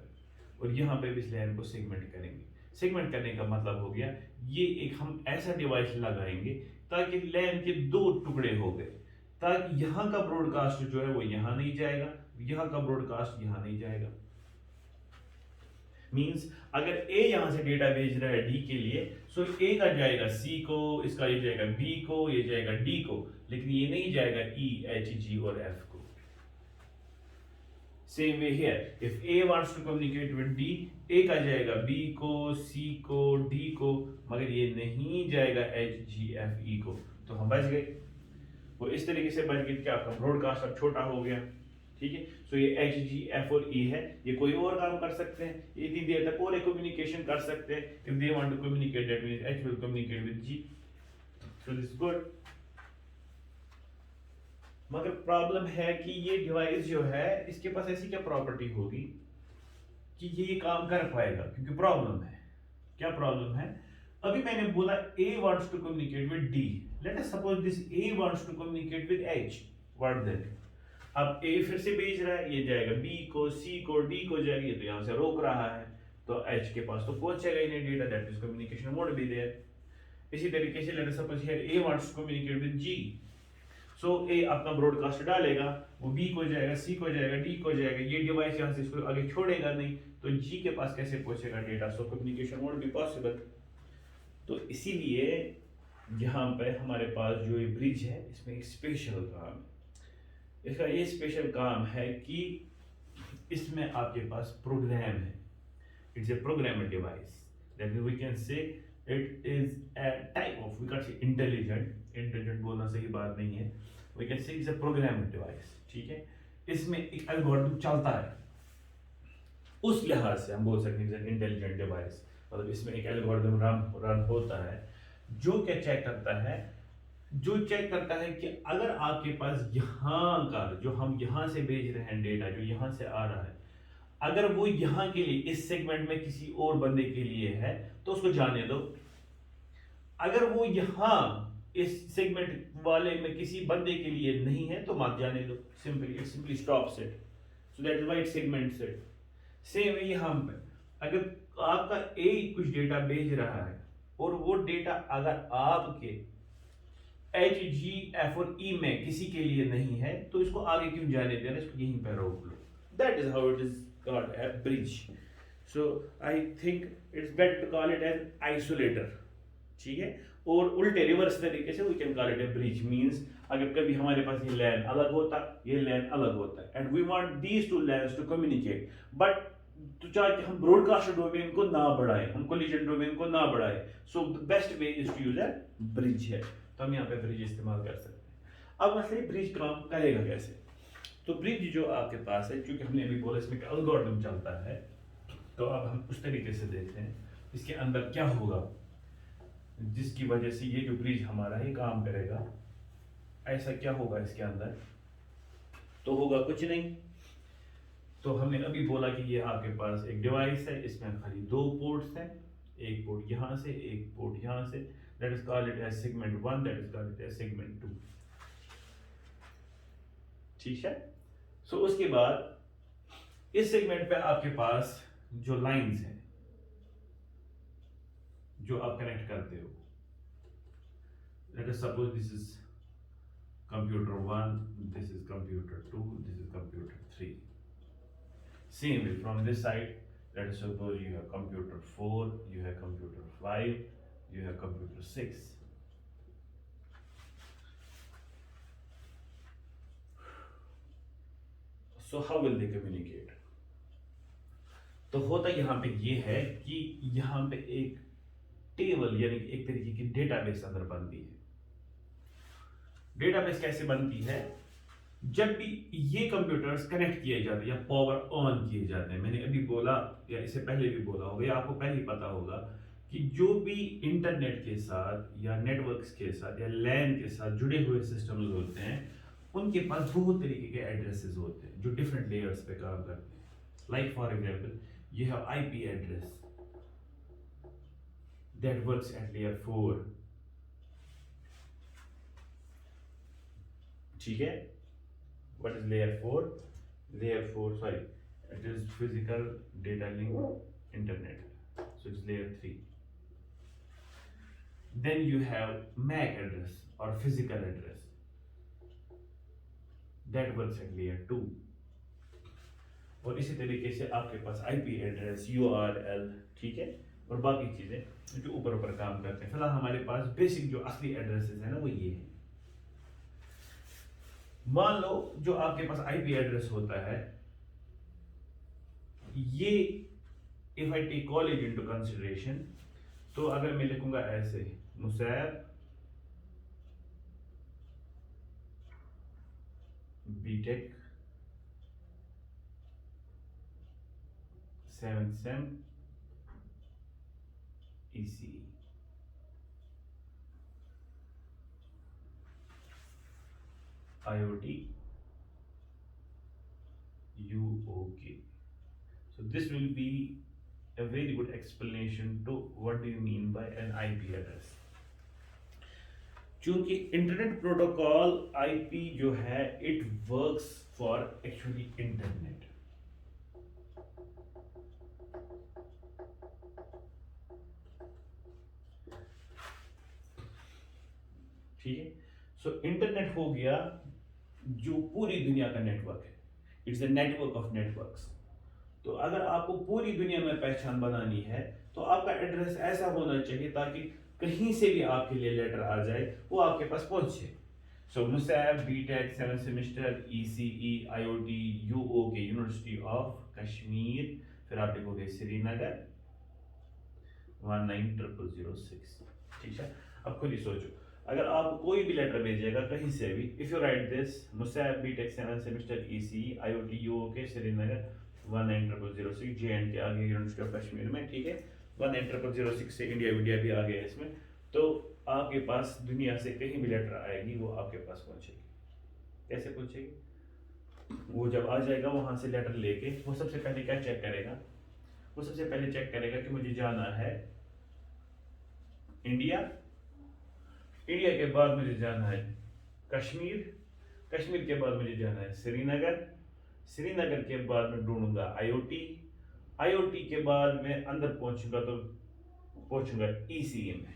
और यहाँ पे भी इस लाइन को सेगमेंट करेंगे। सेगमेंट करने का मतलब हो गया ये एक हम ऐसा डिवाइस लगाएंगे ताकि लाइन के दो टुकड़े हो गए, ताकि यहाँ का ब्रॉडकास्ट जो है वो यहाँ नहीं जाएगा, यहाँ का ब्रॉडकास्ट यहाँ नहीं जाएगा। मींस अगर A यहाँ से डेटा भेज रहा है D के लिए, सो A का जाएगा C को, इसका ये जाएगा B को, ये जाएगा D को, लेकिन ये नहीं जाएगा E, H, G और F को। Same way here, if A wants to communicate with D, A का जाएगा B को, C को, D को, मगर ये नहीं जाएगा H, G, F, E को, तो हम बच गए। वो इस तरीके से बच गए कि आपका ब्रॉडकास्ट अब छोटा हो गया, ठीक है। सो ये H, G, F और E है, ये कोई और काम कर सकते हैं, इतनी देर तक और एक कम्युनिकेशन कर सकते हैं। If they want to communicate, that means H will communicate with G, so this is good। मगर प्रॉब्लम है कि ये डिवाइस जो है इसके पास ऐसी क्या प्रॉपर्टी होगी कि ये काम कर पाएगा, क्योंकि प्रॉब्लम है। क्या प्रॉब्लम है? अभी मैंने बोला A wants to communicate with D, let us suppose this A wants to communicate with H, what then? अब A फिर से भेज रहा है, ये जाएगा B को, C को, D को जाएगा, ये तो यहाँ से रोक रहा है, तो H के पास तो पहुंचेगा ही नहीं data, that is communication won't be there। इसी तरीके से let us suppose here A wants to communicate with G, सो ए अपना ब्रॉडकास्ट डालेगा, वो बी को जाएगा, सी को जाएगा, डी को जाएगा, ये डिवाइस यहाँ से इसको आगे छोड़ेगा नहीं, तो जी के पास कैसे पहुंचेगा data? So communication won't be possible. तो इसीलिए यहाँ पे हमारे पास जो ये ब्रिज है इसमें एक स्पेशल काम है। इसका ये स्पेशल काम है कि इसमें आपके पास प्रोग्राम है, it's a programmed device, that means we can say it is a type of, we can say intelligent बोलना सही बात नहीं है, we can say it's a programmed device, ठीक है। इसमें एक एल्गोरिथम चलता है, उस लिहाज से हम बोल सकते हैं इंटेलिजेंट डिवाइस, मतलब इसमें एक एल्गोरिथम रन होता है जो क्या चेक करता है, जो चेक करता है कि अगर आपके पास यहाँ का जो हम यहाँ से भेज रहे हैं डेटा, जो यहाँ से आ रहा है, अगर वो यहाँ के लिए इस सेगमेंट में किसी और बंदे के लिए है तो उसको जाने दो, अगर वो यहाँ इस सेगमेंट वाले में किसी बंदे के लिए नहीं है तो मत जाने दो, simply it simply stops it, so that is why it segments it. Same है यहाँ पे, अगर आपका ए कुछ डेटा भेज रहा है और वो डेटा अगर आपके एच, जी, एफ और ई में किसी के लिए नहीं है तो इसको आगे क्यों जाने देना, इसको यहीं पर रोक लो, that is how it is called a bridge। So I think it's better to call it as isolator, ठीक है। और उल्टे रिवर्स तरीके से we can call it a bridge, means अगर कभी हमारे पास ये LAN अलग होता, ये LAN अलग होता है, and we want these two LANs to communicate, but तो चाहे हम ब्रॉडकास्ट डोमेन को ना बढ़ाएं, हम कोलिजन डोमेन को ना बढ़ाएं, so the best way is to use a bridge है, तो हम यहाँ पे ब्रिज इस्तेमाल कर सकते हैं। अब मसले ब्रिज काम करेगा कैसे? तो ब्रिज जो आपके पास है, क्योंकि हमने अभी बोला इसमें एल्गोरिथम चलता है, तो अब हम उस तरीके से देखते हैं इसके अंदर क्या होगा जिसकी वजह से ये जो ब्रिज हमारा ही काम करेगा। ऐसा क्या होगा इसके अंदर? तो होगा कुछ नहीं। तो हमने अभी बोला कि ये आपके पास एक डिवाइस है, इसमें खाली दो पोर्ट्स हैं, एक पोर्ट यहाँ से, एक पोर्ट यहाँ से, that is called it as segment 1, that is called it as segment 2, ठीक है। सो उसके बाद इस सेगमेंट पे आपके पास जो लाइंस हैं जो आप कनेक्ट करते हो, late us suppose this is computer 1, this is computer 2, this is computer 3। Same way from this side, late us suppose you have computer 4, you have computer 5, you have computer 6। So how will they communicate? तो होता यहाँ पे ये है कि यहाँ पे एक टेबल यानी एक तरीके की डेटाबेस अंदर बनती है। डेटाबेस कैसे बनती है? जब भी ये कंप्यूटर्स कनेक्ट किए जाते हैं या पावर ऑन किए जाते हैं, मैंने अभी बोला या इससे पहले भी बोला होगा या आपको पहले ही पता होगा कि जो भी इंटरनेट के साथ या नेटवर्क्स के साथ या लैन के साथ जुड़े हुए सिस्टम्स होते हैं, उनके पास बहुत तरीके के एड्रेसेस होते हैं जो डिफरेंट लेयर्स पे काम करते हैं। Like for example you have IP address that works at layer 4, ठीक है। what is layer 4? layer 4, sorry, it is physical data link internet, so it's layer 3. then you have MAC address or physical address that works at layer 2, और इसी तरीके से आपके पास IP एड्रेस, URL, ठीक है, और बाकी चीजें जो ऊपर ऊपर काम करते हैं। फिलहाल हमारे पास बेसिक जो असली एड्रेसेस है ना वो ये है। मान लो जो आपके पास IP एड्रेस होता है ये if I take college into consideration, तो अगर मैं लिखूंगा ऐसे Musaib BTech 7th sem ECE, IoT UOK. So this will be a very good explanation to what do you mean by an IP address. चूंकि इंटरनेट प्रोटोकॉल IP जो है it works for actually internet, ठीक है। सो इंटरनेट हो गया जो पूरी दुनिया का नेटवर्क है, it's a network of networks. तो अगर आपको पूरी दुनिया में पहचान बनानी है तो आपका एड्रेस ऐसा होना चाहिए ताकि कहीं से भी आपके लिए लेटर आ जाए वो आपके पास पहुंचे। So Musaib BTech 7th semester ECE IoT UOK university of Kashmir, फिर आप लिखोगे श्रीनगर 19006, ठीक है। अब खुद ही सोचो, अगर आप कोई भी लेटर भेजिएगा कहीं से भी, if you write this Musaib BTech 7th semester ECE IoT UOK Srinagar 19006 JNK आ गया यूनिवर्सिटी ऑफ कश्मीर में, ठीक है। 19006 से इंडिया भी आ गया इसमें, तो आपके पास दुनिया से कहीं भी लेटर आएगी वो आपके पास पहुंचेगी। कैसे पहुंचेगी? वो जब आ जाएगा वहां से लेटर लेके वो सबसे पहले क्या चेक करेगा? वो सबसे पहले चेक करेगा कि मुझे जाना है इंडिया, इंडिया के बाद मुझे जाना है कश्मीर, कश्मीर के बाद मुझे जाना है श्रीनगर, श्रीनगर के बाद मैं ढूंढूंगा IoT, IoT के बाद मैं अंदर पहुंचूंगा तो पहुंचूंगा ECE में,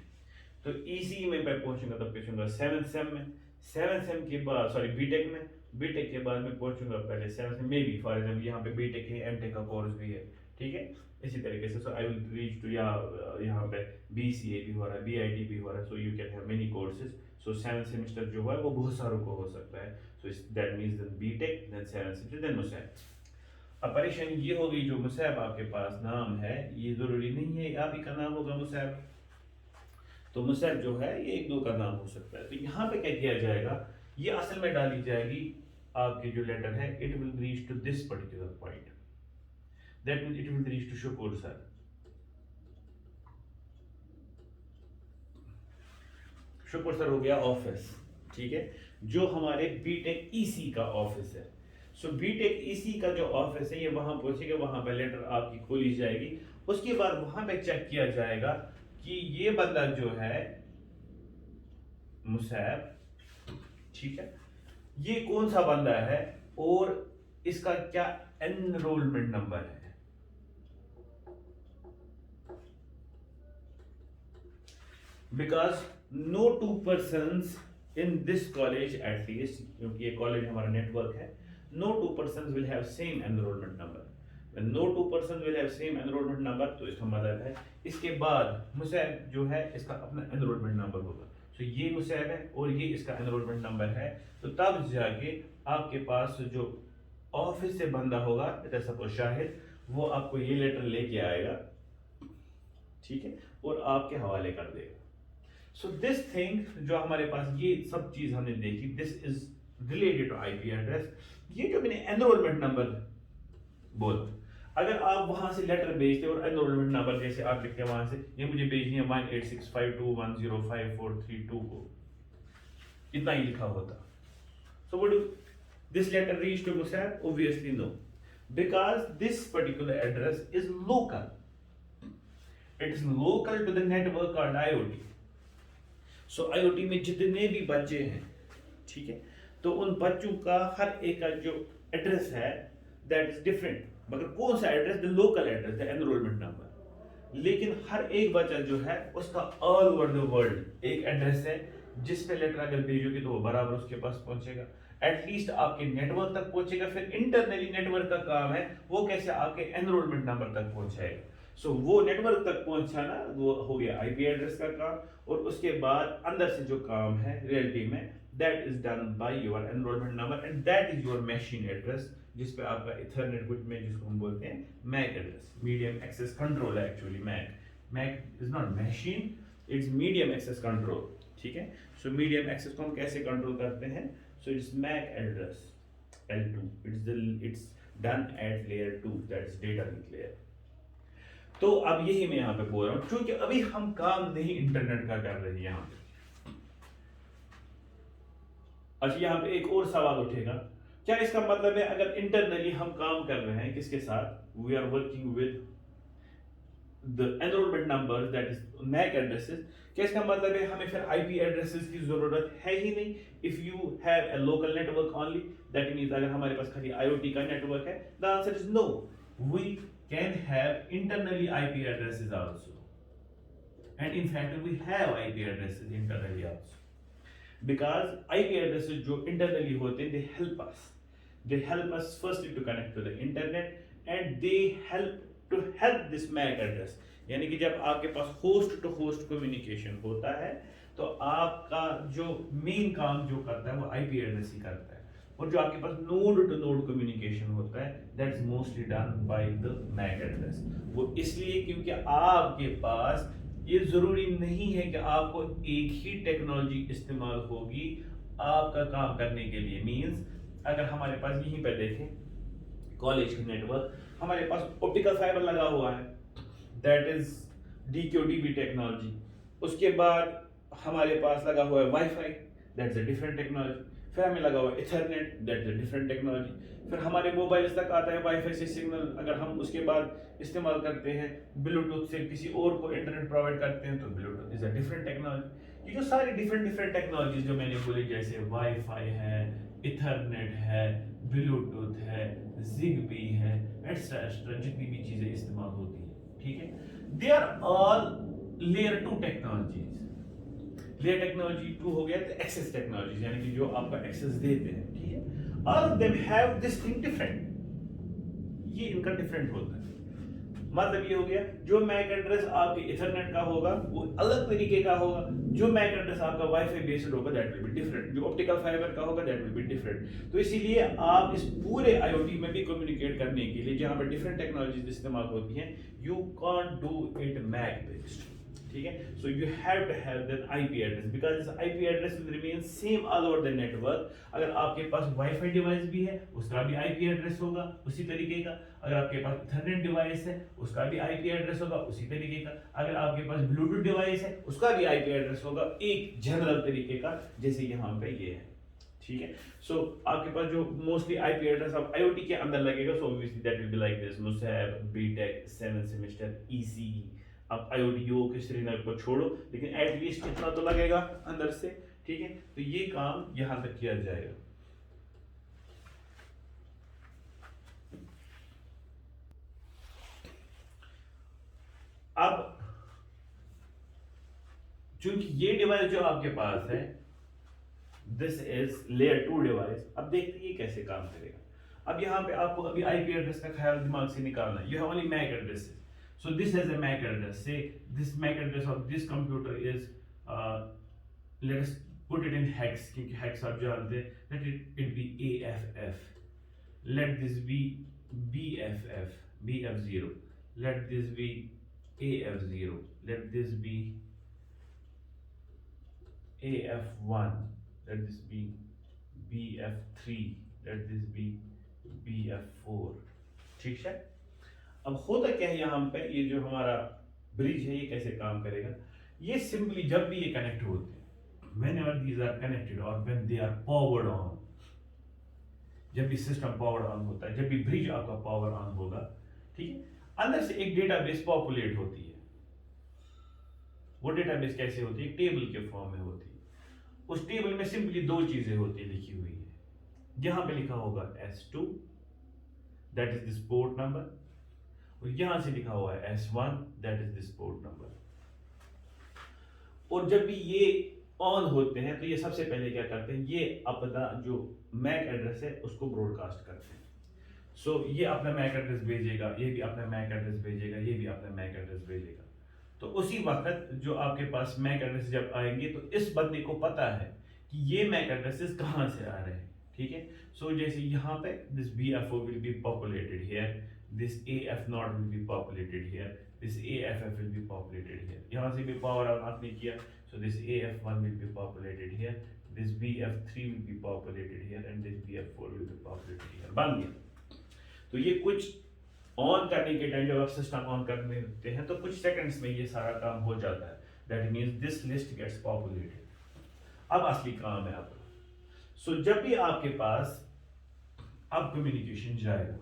तो ECE में मैं पहुंचूंगा तो पहुंचूंगा 7th सेम में, 7th सेम के बाद सॉरी बीटेक में, बीटेक के बाद मैं पहुंचूंगा पहले 7th सेम में भी, फॉर एग्जाम्पल यहाँ पे बीटेक है, एमटेक का कोर्स भी है, ठीक है। इसी तरीके से सो आई विल रीच टू यहाँ पे BCA भी हो रहा है, BIT भी हो रहा है, so you can have many courses. So 7th semester जो है वो बहुत सारों को हो सकता है, so that means then B Tech then 7th semester then Musaib. अब परेशानी ये हो गई जो मुसैब आपके पास नाम है ये जरूरी नहीं है आप ही का नाम होगा मुसैब, तो मुसैब जो है ये एक दो का नाम हो सकता है। तो यहाँ पे क्या किया जाएगा, ये असल में डाली जाएगी आपकी जो लेटर है, it will reach to this particular point, that means it will reach to शुक्र सर। शुक्र सर हो गया ऑफिस, ठीक है, जो हमारे बीटेक EC का ऑफिस है। सो बीटेक EC का जो ऑफिस है ये वहां पहुंचेगा, वहां पे लेटर आपकी खोली जाएगी, उसके बाद वहां पे चेक किया जाएगा कि ये बंदा जो है मुसैब, ठीक है, ये कौन सा बंदा है और इसका क्या एनरोलमेंट नंबर है। Because no two persons in this college at least, क्योंकि ये कॉलेज हमारा नेटवर्क है, no two persons will have same enrollment number. When no two persons will have same enrollment number, तो इसका मतलब है इसके बाद मुसैब जो है इसका अपना enrollment number होगा। तो ये मुसैब है और ये इसका enrollment number है, तो तब जाके आपके पास जो ऑफिस से बंदा होगा, सपोज शाहिद, वो आपको ये लेटर लेके आएगा, ठीक है, और आपके हवाले कर देगा। सो दिस थिंग जो हमारे पास ये सब चीज हमने देखी, this is related to IP address. ये जो मैंने एनरोलमेंट नंबर बोला, अगर आप वहां से लेटर भेजते और एनरोलमेंट नंबर जैसे आप लिखते हैं वहां से, ये मुझे भेजनी है 18652105432 को, इतना ही लिखा होता, so would this letter reach to Musaib? Obviously no, because this particular address is local, it is local to the network called IoT। So IoT में जितने भी बच्चे हैं, ठीक है, तो उन बच्चों का हर एक का जो एड्रेस है दैट इज डिफरेंट, मगर कौन सा address? The local address, the enrolment number. लेकिन हर एक बच्चा जो है उसका ऑल ओवर द वर्ल्ड एक एड्रेस है, जिस पे लेटर अगर भेजोगे तो वो बराबर उसके पास पहुंचेगा, एटलीस्ट आपके नेटवर्क तक पहुंचेगा। फिर इंटरनली नेटवर्क का काम है वो कैसे आपके एनरोलमेंट नंबर तक पहुंचाएगा। सो वो नेटवर्क तक पहुंचाना वो हो गया IP एड्रेस का काम, और उसके बाद अंदर से जो काम है रियलिटी में, that is done by your enrollment number and that is your machine address जिस पे आपका इथरनेट कुछ में जिसको हम बोलते हैं MAC address, medium access control है actually MAC. MAC is not machine, it's medium access control, ठीक है। सो मीडियम एक्सेस को हम कैसे कंट्रोल करते हैं? So it's MAC address L2, it's done at layer 2, that is data link layer। तो अब यही मैं यहाँ पे बोल रहा हूँ, क्योंकि अभी हम काम नहीं इंटरनेट का कर रहे हैं यहाँ पे। अच्छा, यहाँ पे एक और सवाल उठेगा, क्या इसका मतलब है अगर इंटरनली हम काम कर रहे हैं किसके साथ, we are working with the enrolment number that is MAC addresses, क्या इसका मतलब है हमें फिर आईपी एड्रेसेस की जरूरत है ही नहीं? If you have a local network only, that means अगर हमारे पास खाली आईओटी का नेटवर्क है, the answer is no, we can have internally IP addresses also, and in fact we have IP addresses internally also, because IP addresses जो internally होते हैं, they help us firstly to connect to the internet, and they help this MAC address। यानी कि जब आपके पास होस्ट टू होस्ट कम्युनिकेशन होता है तो आपका जो मेन काम जो करता है वो IP एड्रेस ही करता है, और जो आपके पास नोड टू नोड कम्युनिकेशन होता है that is mostly done by the MAC address. वो इसलिए क्योंकि आपके पास ये जरूरी नहीं है कि आपको एक ही टेक्नोलॉजी इस्तेमाल होगी आपका काम करने के लिए। मींस अगर हमारे पास यहीं पे देखें कॉलेज का नेटवर्क, हमारे पास ऑप्टिकल फाइबर लगा हुआ है, दैट इज DQDB टेक्नोलॉजी। उसके बाद हमारे पास लगा हुआ है wifi, that's a different technology. फिर हमें लगा हुआ है Ethernet, that's a different technology. फिर हमारे मोबाइल तक आता है वाईफाई से सिग्नल, अगर हम उसके बाद इस्तेमाल करते हैं ब्लूटूथ से किसी और को इंटरनेट प्रोवाइड करते हैं तो Bluetooth is a different technology. ये जो सारी डिफरेंट टेक्नोलॉजीज जो मैंने बोली, जैसे वाईफाई है, इथरनेट है, ब्लूटूथ है, जिगबी है, एक्सेट्रा जितनी भी चीजें इस्तेमाल होती है, ठीक है, they are all layer 2 technologies. Layer technology 2 हो गया तो एक्सेस टेक्नोलॉजी, यानी कि जो आपका एक्सेस देते हैं, ठीक है। All of them have this thing different, ये इनका डिफरेंट होता है। मतलब ये हो गया जो मैक एड्रेस आपके इथरनेट का होगा वो अलग तरीके का होगा, जो मैक एड्रेस आपका वाईफाई बेस्ड होगा दैट विल बी डिफरेंट, जो ऑप्टिकल फाइबर का होगा दैट विल बी डिफरेंट। तो इसीलिए आप इस पूरे आईओटी में भी कम्युनिकेट करने के लिए जहां पर डिफरेंट टेक्नोलॉजीज इस्तेमाल होती हैं, you can't do it MAC based, ठीक है। So you have to have that IP address, because this IP address will remain same all over the network. अगर आपके पास वाईफाई डिवाइस भी है उसका भी आईपी एड्रेस होगा उसी तरीके का, अगर आपके पास इथरनेट डिवाइस है उसका भी आईपी एड्रेस होगा उसी तरीके का, अगर आपके पास ब्लूटूथ डिवाइस है उसका भी आईपी एड्रेस होगा एक जनरल तरीके का, जैसे यहाँ पे ये है, ठीक है। सो आपके पास जो मोस्टली आईपी एड्रेस अब आईओटी के अंदर लगेगा, so obviously that will be like this, Musaib, BTech, 7 semester, EC. अब आईओटी यो के श्रीनगर को छोड़ो, लेकिन एटलीस्ट इतना तो लगेगा अंदर से, ठीक है। तो ये काम यहां तक किया जाएगा। अब चूंकि ये डिवाइस जो आपके पास है दिस इज लेयर 2 डिवाइस, अब देखते हैं ये कैसे काम करेगा। अब यहाँ पे आपको अभी आईपी एड्रेस का ख्याल दिमाग से निकालना है। You have only MAC addresses, so this has a MAC address. Say this MAC address of this computer is let us put it in hex, क्योंकि hex आप जानते हैं, let it be AFF, let this be BFF, BF0, let this be AF0, let this be AF1, let this be BF3, let this be BF4, ठीक है। अब होता क्या है यहाँ पे, ये जो हमारा ब्रिज है ये कैसे काम करेगा? ये सिंपली जब भी ये कनेक्ट होते हैं, whenever these are connected or when they are powered on, जब भी सिस्टम पावर ऑन होता है, जब भी ब्रिज आपका पावर ऑन होगा, ठीक है, अंदर से एक डेटाबेस पॉपुलेट होती है। वो डेटाबेस कैसे होती है? टेबल के फॉर्म में होती है। उस टेबल में सिंपली दो चीजें होती है लिखी हुई है। यहाँ पे लिखा होगा S2, that is this port number, और यहां से लिखा हुआ है S1, that is this port number. और जब भी ये ऑन होते हैं तो ये सबसे पहले क्या करते हैं, ये अपना जो मैक एड्रेस है उसको ब्रॉडकास्ट करते हैं। सो ये अपना मैक एड्रेस भेजेगा, ये भी अपना मैक एड्रेस भेजेगा, ये भी अपना मैक एड्रेस भेजेगा। तो उसी वक्त जो आपके पास मैक एड्रेस जब आएंगे तो इस बंदे को पता है कि ये मैक एड्रेसेस कहाँ से आ रहे हैं, ठीक है। सो जैसे यहाँ पे this BFO will be populated here, this AF not will be populated here, this AFF will be populated here. यहाँ से भी पावर ऑन आपने किया, so this AF1 will be populated here, this BF3 will be populated here and this BF4 will be populated here. बन गया। तो ये कुछ ऑन करने के टाइम जब आप सिस्टम ऑन करने होते हैं तो कुछ सेकंड्स में ये सारा काम हो जाता है। That means this list gets populated. अब असली काम है आपका। सो जब भी आपके पास अब कम्युनिकेशन जाएगा,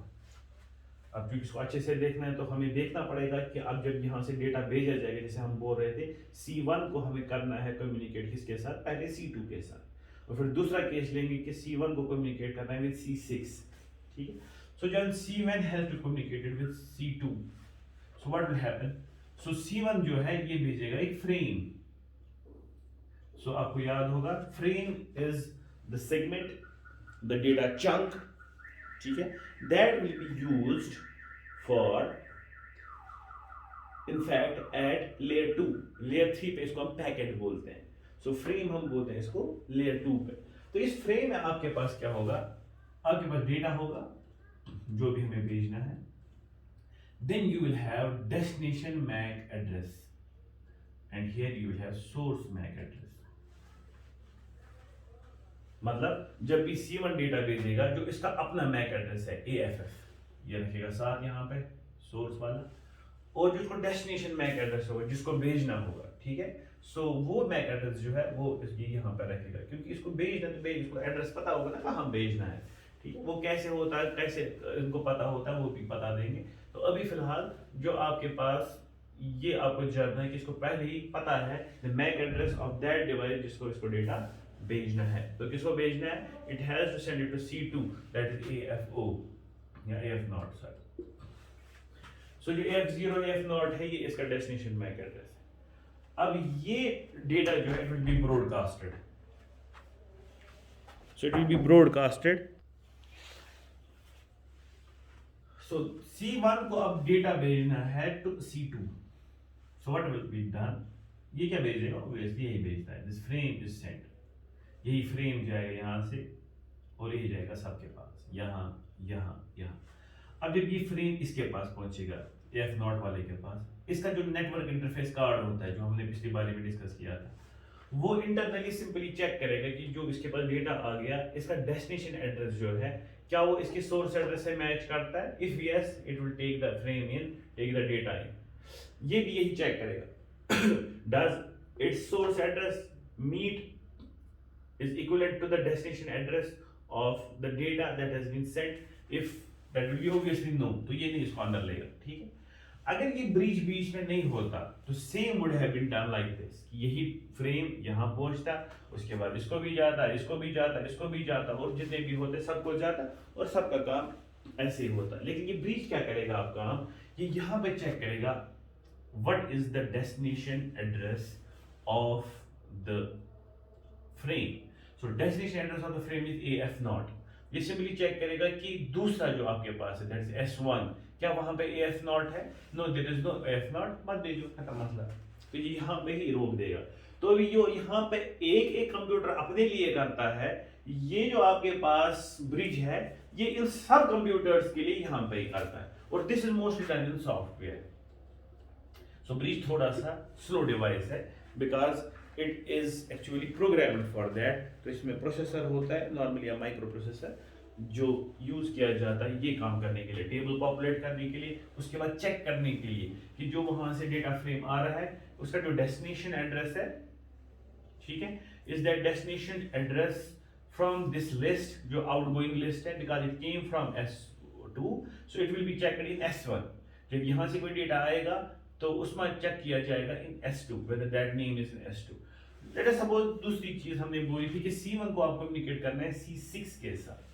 अब क्योंकि इसको अच्छे से देखना है तो हमें देखना पड़ेगा कि अब जब यहाँ से डेटा भेजा जाएगा, जैसे हम बोल रहे थे C1 को हमें करना है कम्युनिकेट किसके साथ, पहले C2 के साथ, और फिर दूसरा केस लेंगे कि C1 को कम्युनिकेट करना है विद C6, ठीक है। सो जब C1 has to communicated with C2, so what will happen, so C1 जो है ये भेजेगा एक फ्रेम। सो आपको याद होगा frame is the segment, the data chunk, ठीक है, that will be used for in fact at layer 2, layer 3 पे इसको हम पैकेट बोलते हैं। सो फ्रेम हम बोलते हैं इसको लेयर 2 पे। तो इस फ्रेम में आपके पास क्या होगा, आपके पास डेटा होगा जो भी हमें भेजना है, then you will have destination MAC address and here you will have source MAC address। मतलब जब भी C1 डेटा भेजेगा जो इसका अपना MAC एड्रेस है AFF, ये रखेगा साथ यहाँ पे सोर्स वाला, और जो इसको डेस्टिनेशन MAC एड्रेस होगा जिसको भेजना होगा, ठीक है। सो वो MAC एड्रेस जो है वो इसकी यहाँ पे रखेगा, क्योंकि इसको भेजना तो इसको एड्रेस पता होगा ना कहाँ भेजना है, ठीक है। वो कैसे होता है, कैसे इनको पता होता है वो भी बता देंगे। तो अभी फिलहाल जो आपके पास ये आपको जानना है कि इसको पहले ही पता है the MAC address of that device जिसको इसको डेटा भेजना है। तो किसको भेजना है, it has to send it to C2 that is AFO या AF0 सर। सो जो AF0 AF0 है ये इसका डेस्टिनेशन MAC एड्रेस है। अब ये डेटा जो है it will B broadcasted, so it will B broadcasted. So C1 को अब डेटा भेजना है to C2, so what will be done, ये क्या भेजेगा, obviously यही भेजता है, this frame is sent, यही फ्रेम जाएगा यहाँ से और यही जाएगा सबके पास, यहाँ यहाँ यहाँ। अब जब ये फ्रेम इसके पास पहुंचेगा F0 वाले के पास, इसका जो नेटवर्क इंटरफेस कार्ड होता है जो हमने पिछली बार में डिस्कस किया था, वो इंटरनली सिंपली चेक करेगा कि जो इसके पास डेटा आ गया इसका डेस्टिनेशन एड्रेस जो है क्या वो इसके सोर्स एड्रेस से मैच करता है। If yes it will take the frame in, take the data in. ये भी यही चेक करेगा, does its source address meet is equivalent to the destination address of the data that has been sent. If that will be obviously no, तो ये नहीं इसको अंदर लेगा, ठीक है। अगर ये ब्रिज बीच में नहीं होता तो same would have been done like this, यही फ्रेम यहाँ पहुंचता, उसके बाद इसको भी जाता, इसको भी जाता, इसको भी जाता, और जितने भी होते सबको जाता और सबका काम ऐसे ही होता। लेकिन ये ब्रिज क्या करेगा आप काम, ये यहाँ पे चेक करेगा what is the destination address of the frame. So destination address of the frame is AF0। ये सिंपली चेक करेगा कि दूसरा जो आपके पास है दैट इज S1, क्या वहां पे AF0 है, no there is no AF0, मत भेजो, खत्म मसला। तो ये यहाँ पे ही रोक देगा। तो अभी जो यहाँ पे एक एक कंप्यूटर अपने लिए करता है, ये जो आपके पास ब्रिज है ये इन सब कंप्यूटर्स के लिए यहाँ पे ही करता है, और this is mostly done in software. So bridge थोड़ा सा स्लो डिवाइस है because it is actually programmed for that. तो इसमें प्रोसेसर होता है नॉर्मली या माइक्रो प्रोसेसर जो यूज किया जाता है ये काम करने के लिए, टेबल पॉपुलेट करने के लिए, उसके बाद चेक करने के लिए कि जो वहां से डेटा फ्रेम आ रहा है उसका जो डेस्टिनेशन एड्रेस है, ठीक है, is that destination address from this list, जो आउटगोइंग लिस्ट है, because it came from S2, so it will be checked in S1। जब यहां से कोई डेटा आएगा तो उसमें चेक किया जाएगा इन S2 whether that name is in S2। Late us suppose दूसरी चीज हमने बोली थी कि C1 को आपको कम्युनिकेट करना है C6 के साथ,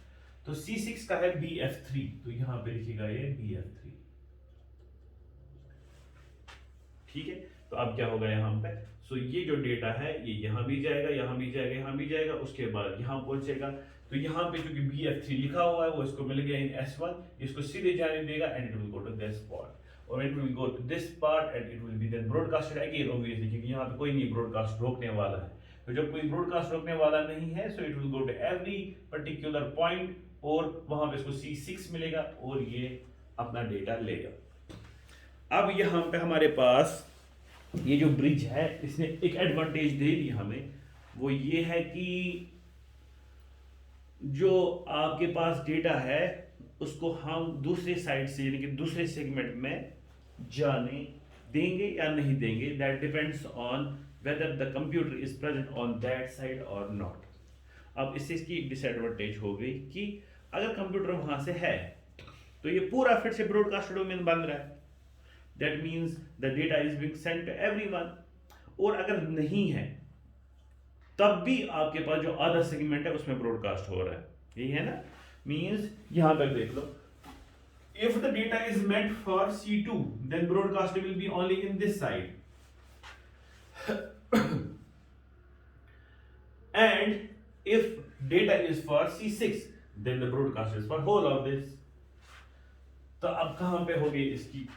तो C6 का है BF3, तो यहां पे लिखिएगा ये BF3, ठीक है। तो अब क्या होगा यहाँ पे, सो ये जो डेटा है ये यहाँ भी जाएगा, यहाँ भी जाएगा, यहाँ भी जाएगा, उसके बाद यहाँ पहुंचेगा। तो यहाँ पे जो कि BF3 लिखा हुआ है वो इसको मिल गया इन S1, इसको सीधे जाने देगा and it will go to this part, और it will go to this part and it will be then broadcasted again obviously, क्योंकि यहाँ पे कोई नहीं ब्रॉडकास्ट रोकने वाला है। तो जब कोई ब्रॉडकास्ट रोकने वाला नहीं है, so it will go to every particular point और वहां पे इसको C6 मिलेगा और ये अपना डेटा लेगा। अब यहाँ पे हमारे पास ये जो ब्रिज है इसने एक एडवांटेज दे दी हमें, वो ये है कि जो आपके पास डेटा है उसको हम दूसरे साइड से यानी कि दूसरे सेगमेंट में जाने देंगे या नहीं देंगे, that depends on whether the computer is present on that side और नॉट। अब इससे इसकी डिसएडवांटेज हो गई कि अगर कंप्यूटर वहां से है तो ये पूरा फिर से ब्रॉडकास्ट डोमेन बन रहा है, that means the data is being sent to everyone. और अगर नहीं है तब भी आपके पास जो अदर सेगमेंट है उसमें ब्रॉडकास्ट हो रहा है, यही है ना। मींस यहां पर देख लो, if the data is meant for C2 then broadcast will be only in this side and if data is for C6 then the broadcast is for whole of this। तो अब कहां पे हो गई इसकी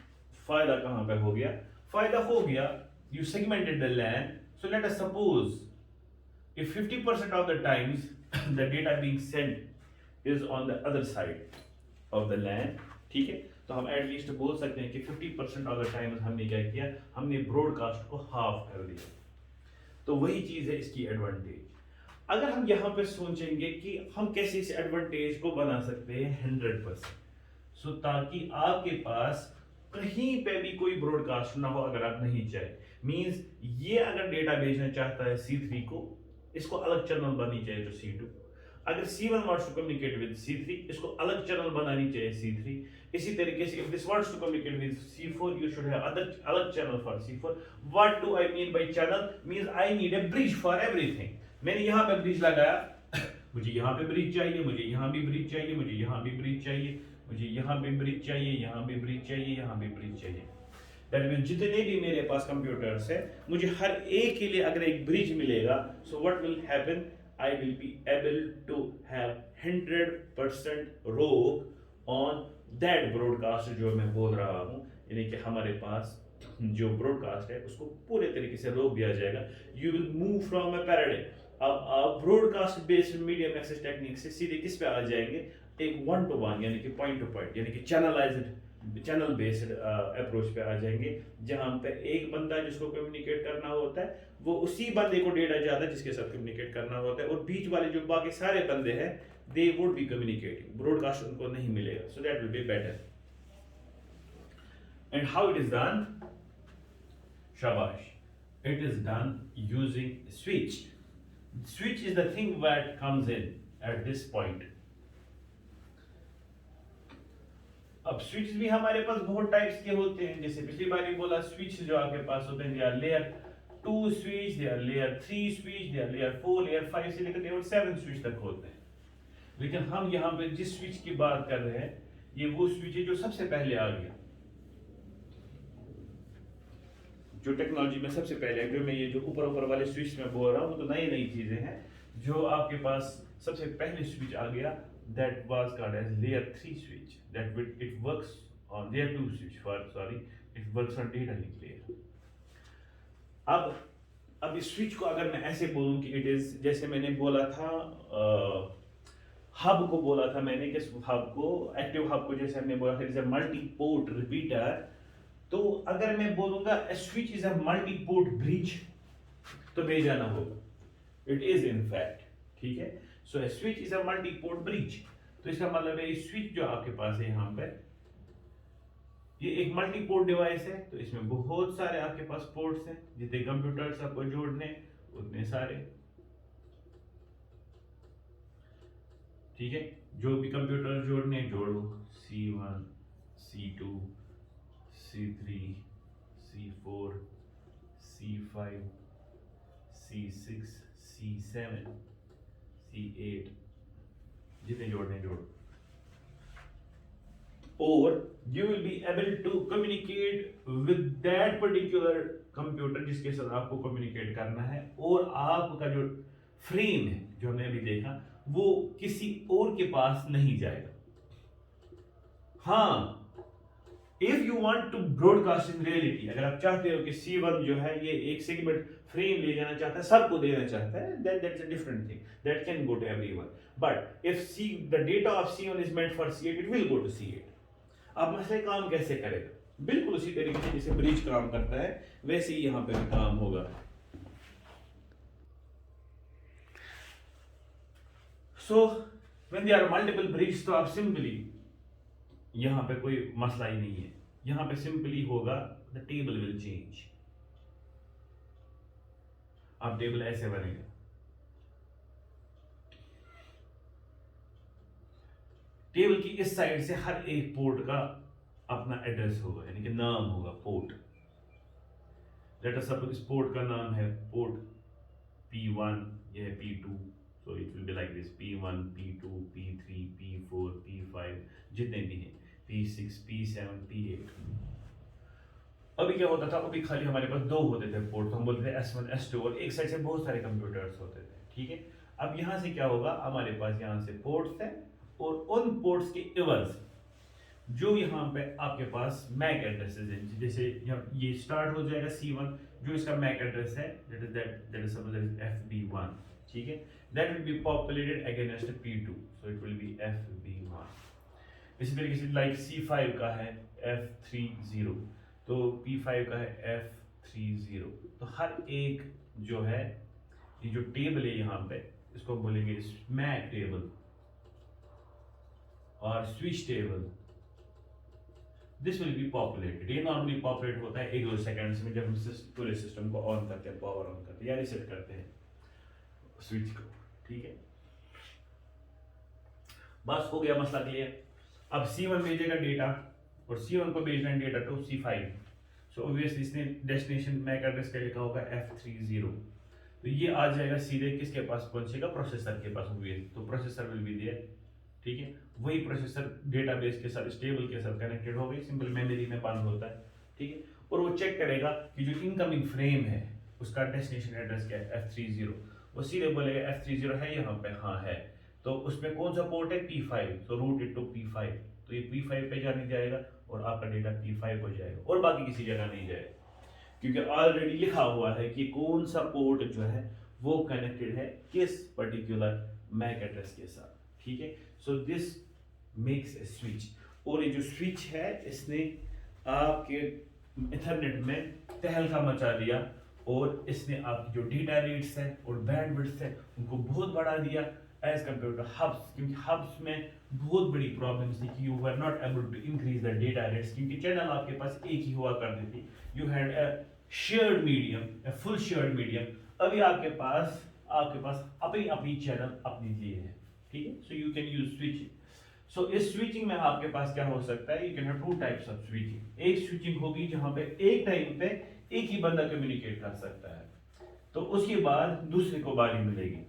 फायदा, कहां पे हो गया फायदा, हो गया you segmented the LAN, so let us suppose if 50% of the times the data being sent is on the other side of the LAN, ठीक है, तो हम एटलीस्ट बोल सकते हैं कि 50% ऑफ द टाइम हमने क्या किया, हमने ब्रॉडकास्ट को हाफ कर दिया। तो वही चीज है इसकी एडवांटेज। अगर हम यहाँ पे सोचेंगे कि हम कैसे इस एडवांटेज को बना सकते हैं 100%, सो ताकि आपके पास कहीं पे भी कोई ब्रॉडकास्ट ना हो अगर आप नहीं चाहे। मींस ये अगर डेटा भेजना चाहता है C3 को, इसको अलग चैनल बननी चाहिए जो C2। अगर C1 wants to communicate with C3, इसको अलग चैनल बनानी चाहिए C3। इसी तरीके से if this wants to communicate with C4, you should have अलग channel for C4। What do I mean by channel? Means I need a bridge for everything। मैंने यहाँ पे ब्रिज लगाया, मुझे यहाँ पे ब्रिज चाहिए, मुझे यहाँ भी ब्रिज चाहिए, मुझे यहाँ भी ब्रिज चाहिए, मुझे यहाँ भी ब्रिज चाहिए, यहाँ भी ब्रिज चाहिए, यहाँ भी ब्रिज चाहिए। दैट मीन्स जितने भी मेरे पास कंप्यूटर्स है, मुझे हर एक के लिए अगर एक ब्रिज मिलेगा, सो what will happen, I will be able to have 100% rope on that broadcast जो मैं बोल रहा हूँ, यानी कि हमारे पास जो ब्रॉडकास्ट है उसको पूरे तरीके से रोक दिया जाएगा। You will move from a paradigm। अब आप broadcast based medium access technique से सीधे किस पे आ जाएंगे, एक 1 to 1 यानी कि पॉइंट टू पॉइंट यानी कि चैनल बेस्ड अप्रोच पे आ जाएंगे, जहां पे एक बंदा जिसको कम्युनिकेट करना होता है वो उसी बंदे को डेटा जाता है जिसके साथ कम्युनिकेट करना होता है, और बीच वाले जो बाकी सारे बंदे हैं they would be communicating, broadcast उनको नहीं मिलेगा। So that will be better. And how it is done, शाबाश, it is done using switch. Switch is the thing that comes in at this point. अब स्विच भी हमारे पास बहुत टाइप्स के होते हैं, जैसे पिछली बार भी बोला, स्विच जो आपके पास होते हैं, they are layer 2 switch, they are layer 3 switch, they are layer 4, layer 5 से लेकर लेयर 7 स्विच तक होते हैं। लेकिन हम यहाँ पे जिस स्विच की बात कर रहे हैं, ये वो स्विच है जो सबसे पहले आ गया, जो टेक्नोलॉजी में सबसे पहले, जो मैं ये जो ऊपर वाले स्विच में बोल रहा हूँ, तो नई चीजें हैं जो आपके पास सबसे पहले स्विच आ गया, that was called as layer 3 switch, that it works on layer 2 switch it works on data link layer। अब इस स्विच को अगर मैं ऐसे बोलूं कि इट इज, जैसे मैंने बोला था हब को बोला था मैंने, कि हब को, एक्टिव हब को जैसे हमने बोला था is a multi port repeater, तो अगर मैं बोलूंगा switch is a multi port bridge तो भेजाना होगा, इट इज इन फैक्ट, ठीक है। So switch is a multi port bridge, तो इसका मतलब है स्विच जो आपके पास है यहाँ पे, ये एक मल्टी पोर्ट डिवाइस है, तो इसमें बहुत सारे आपके पास पोर्ट्स हैं, जितने कंप्यूटर्स आपको जोड़ने उतने सारे, ठीक है, जो भी कंप्यूटर जोड़ने जोड़ो, C1 C2 C3 C4 C5 C6 C7 C8, जितने जोड़ने जोड़ो, और you will be able to communicate with that particular computer जिसके साथ आपको communicate करना है, और आपका जो फ्रेम है जो हमने अभी देखा वो किसी और के पास नहीं जाएगा। हाँ, if you want to broadcast in reality, अगर आप चाहते हो कि C1 जो है ये एक सेगमेंट फ्रेम ले जाना चाहता है, सबको देना चाहता है, that's a different thing, that can go to everyone, but if see the data of C1 is meant for C8, it will go to C8। अब मसले काम कैसे करेगा? बिल्कुल उसी तरीके से जैसे ब्रिज काम करता है वैसे ही यहाँ पे भी काम होगा। So when there are multiple bridge, तो आप सिंपली यहाँ पे कोई मसला ही नहीं है, यहाँ पे सिंपली होगा द टेबल विल चेंज। अब टेबल ऐसे बनेगा, टेबल की इस साइड से हर एक पोर्ट का अपना एड्रेस होगा, यानी कि नाम होगा पोर्ट। लेट अस सपोज इस पोर्ट का नाम है पोर्ट P1, ये है P2, so it will be like this P1, P2, P3, P4, P5, जितने भी हैं P6, P7, P8। अभी क्या होता था, अभी खाली हमारे पास दो होते थे पोर्ट, तो हम बोलते थे S1, S2, और एक साइड से बहुत सारे कंप्यूटर्स होते थे, ठीक है। अब यहाँ से क्या होगा, हमारे पास यहाँ से पोर्ट्स हैं और उन पोर्ट्स के इवर्स जो यहाँ पे आपके पास मैक एड्रेसेस हैं, जैसे ये स्टार्ट हो जाएगा C1, जो इसका मैक एड्रेस है that is suppose that is FB1, ठीक है, that will be populated against P2, so it will be FB1। इसी तरीके से लाइक C5 का है F30, तो P5 का है F30, तो हर एक जो है ये जो टेबल है यहाँ पे, इसको बोलेंगे मैक टेबल और switch table. This will B populated, ये नॉर्मली पॉपुलेट होता है 1-2 सेकंड्स में, जब हम पूरे सिस्टम को ऑन करते हैं, पावर ऑन करते हैं या रीसेट करते हैं स्विच को, ठीक है। बस हो गया मसला क्लियर। अब C1 भेजेगा डेटा और C1 को भेजना है data to C5, so obviously इसने डेस्टिनेशन मैक एड्रेस क्या लिखा होगा F30, तो ये आ जाएगा सीधे किसके पास पहुंचेगा, प्रोसेसर के पास, तो प्रोसेसर विल बी देयर, ठीक है। वही प्रोसेसर डेटाबेस के साथ, स्टेबल के साथ कनेक्टेड हो गई, सिंपल मेमोरी में बंद होता है, ठीक है। और वो चेक करेगा कि जो इनकमिंग फ्रेम है उसका डेस्टिनेशन एड्रेस क्या है F30, वो सीधे बोलेगा F30 है यहाँ पे, हाँ है, तो उसमें कौन सा पोर्ट है P5, तो रूट इट टू P5, तो ये P5 पे जाने जाएगा और आपका डेटा P5 को जाएगा और बाकी किसी जगह नहीं जाएगा, क्योंकि ऑलरेडी लिखा हुआ है कि कौन सा पोर्ट जो है वो कनेक्टेड है किस पर्टिकुलर मैक एड्रेस के साथ, ठीक है। So this makes a switch, और ये जो स्विच है इसने आपके इथरनेट में तहलका मचा दिया और इसने आपकी जो डेटा रेट्स है और बैंडविड्थ है उनको बहुत बढ़ा दिया एज कम्पेयर टू हब्स, क्योंकि हब्स में बहुत बड़ी प्रॉब्लम्स थी कि you were not able to increase the data rates, क्योंकि चैनल आपके पास एक ही हुआ करती थी, you had a shared medium, a full shared medium. अभी आपके पास अपनी अपनी चैनल अपनी लिए है, ठीक है। So you can use switching. So इस स्विचिंग में आपके पास क्या हो सकता है, you can have 2 types of switching. एक स्विचिंग होगी जहां पे एक टाइम पे एक ही बंदा कम्युनिकेट कर सकता है, तो उसके बाद दूसरे को बारी मिलेगी।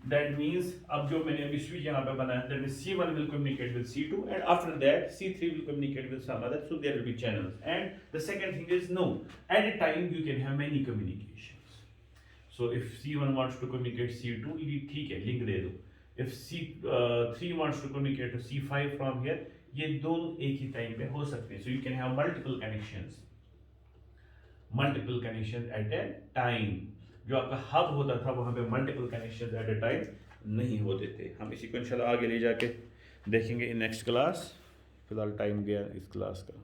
दैट मीन्स अब जो मैंने अभी स्विच यहाँ पे बनाया, that means C1 will communicate with C2 and after that C3 will communicate with some other, so there will be channels। And the second thing is, no, at a time you can have many communications। So if C1 wants to communicate C2, ये ठीक है, लिंक दे दो। If C3 wants to communicate to C5 from here, ये दोनों एक ही टाइम पे हो सकते हैं, so you can have multiple connections at a time। जो आपका हब होता था वहां पे multiple connections at a time नहीं होते थे। हम इसी को इंशाल्लाह आगे ले जाके देखेंगे इन नेक्स्ट क्लास। फिलहाल टाइम गया इस क्लास का।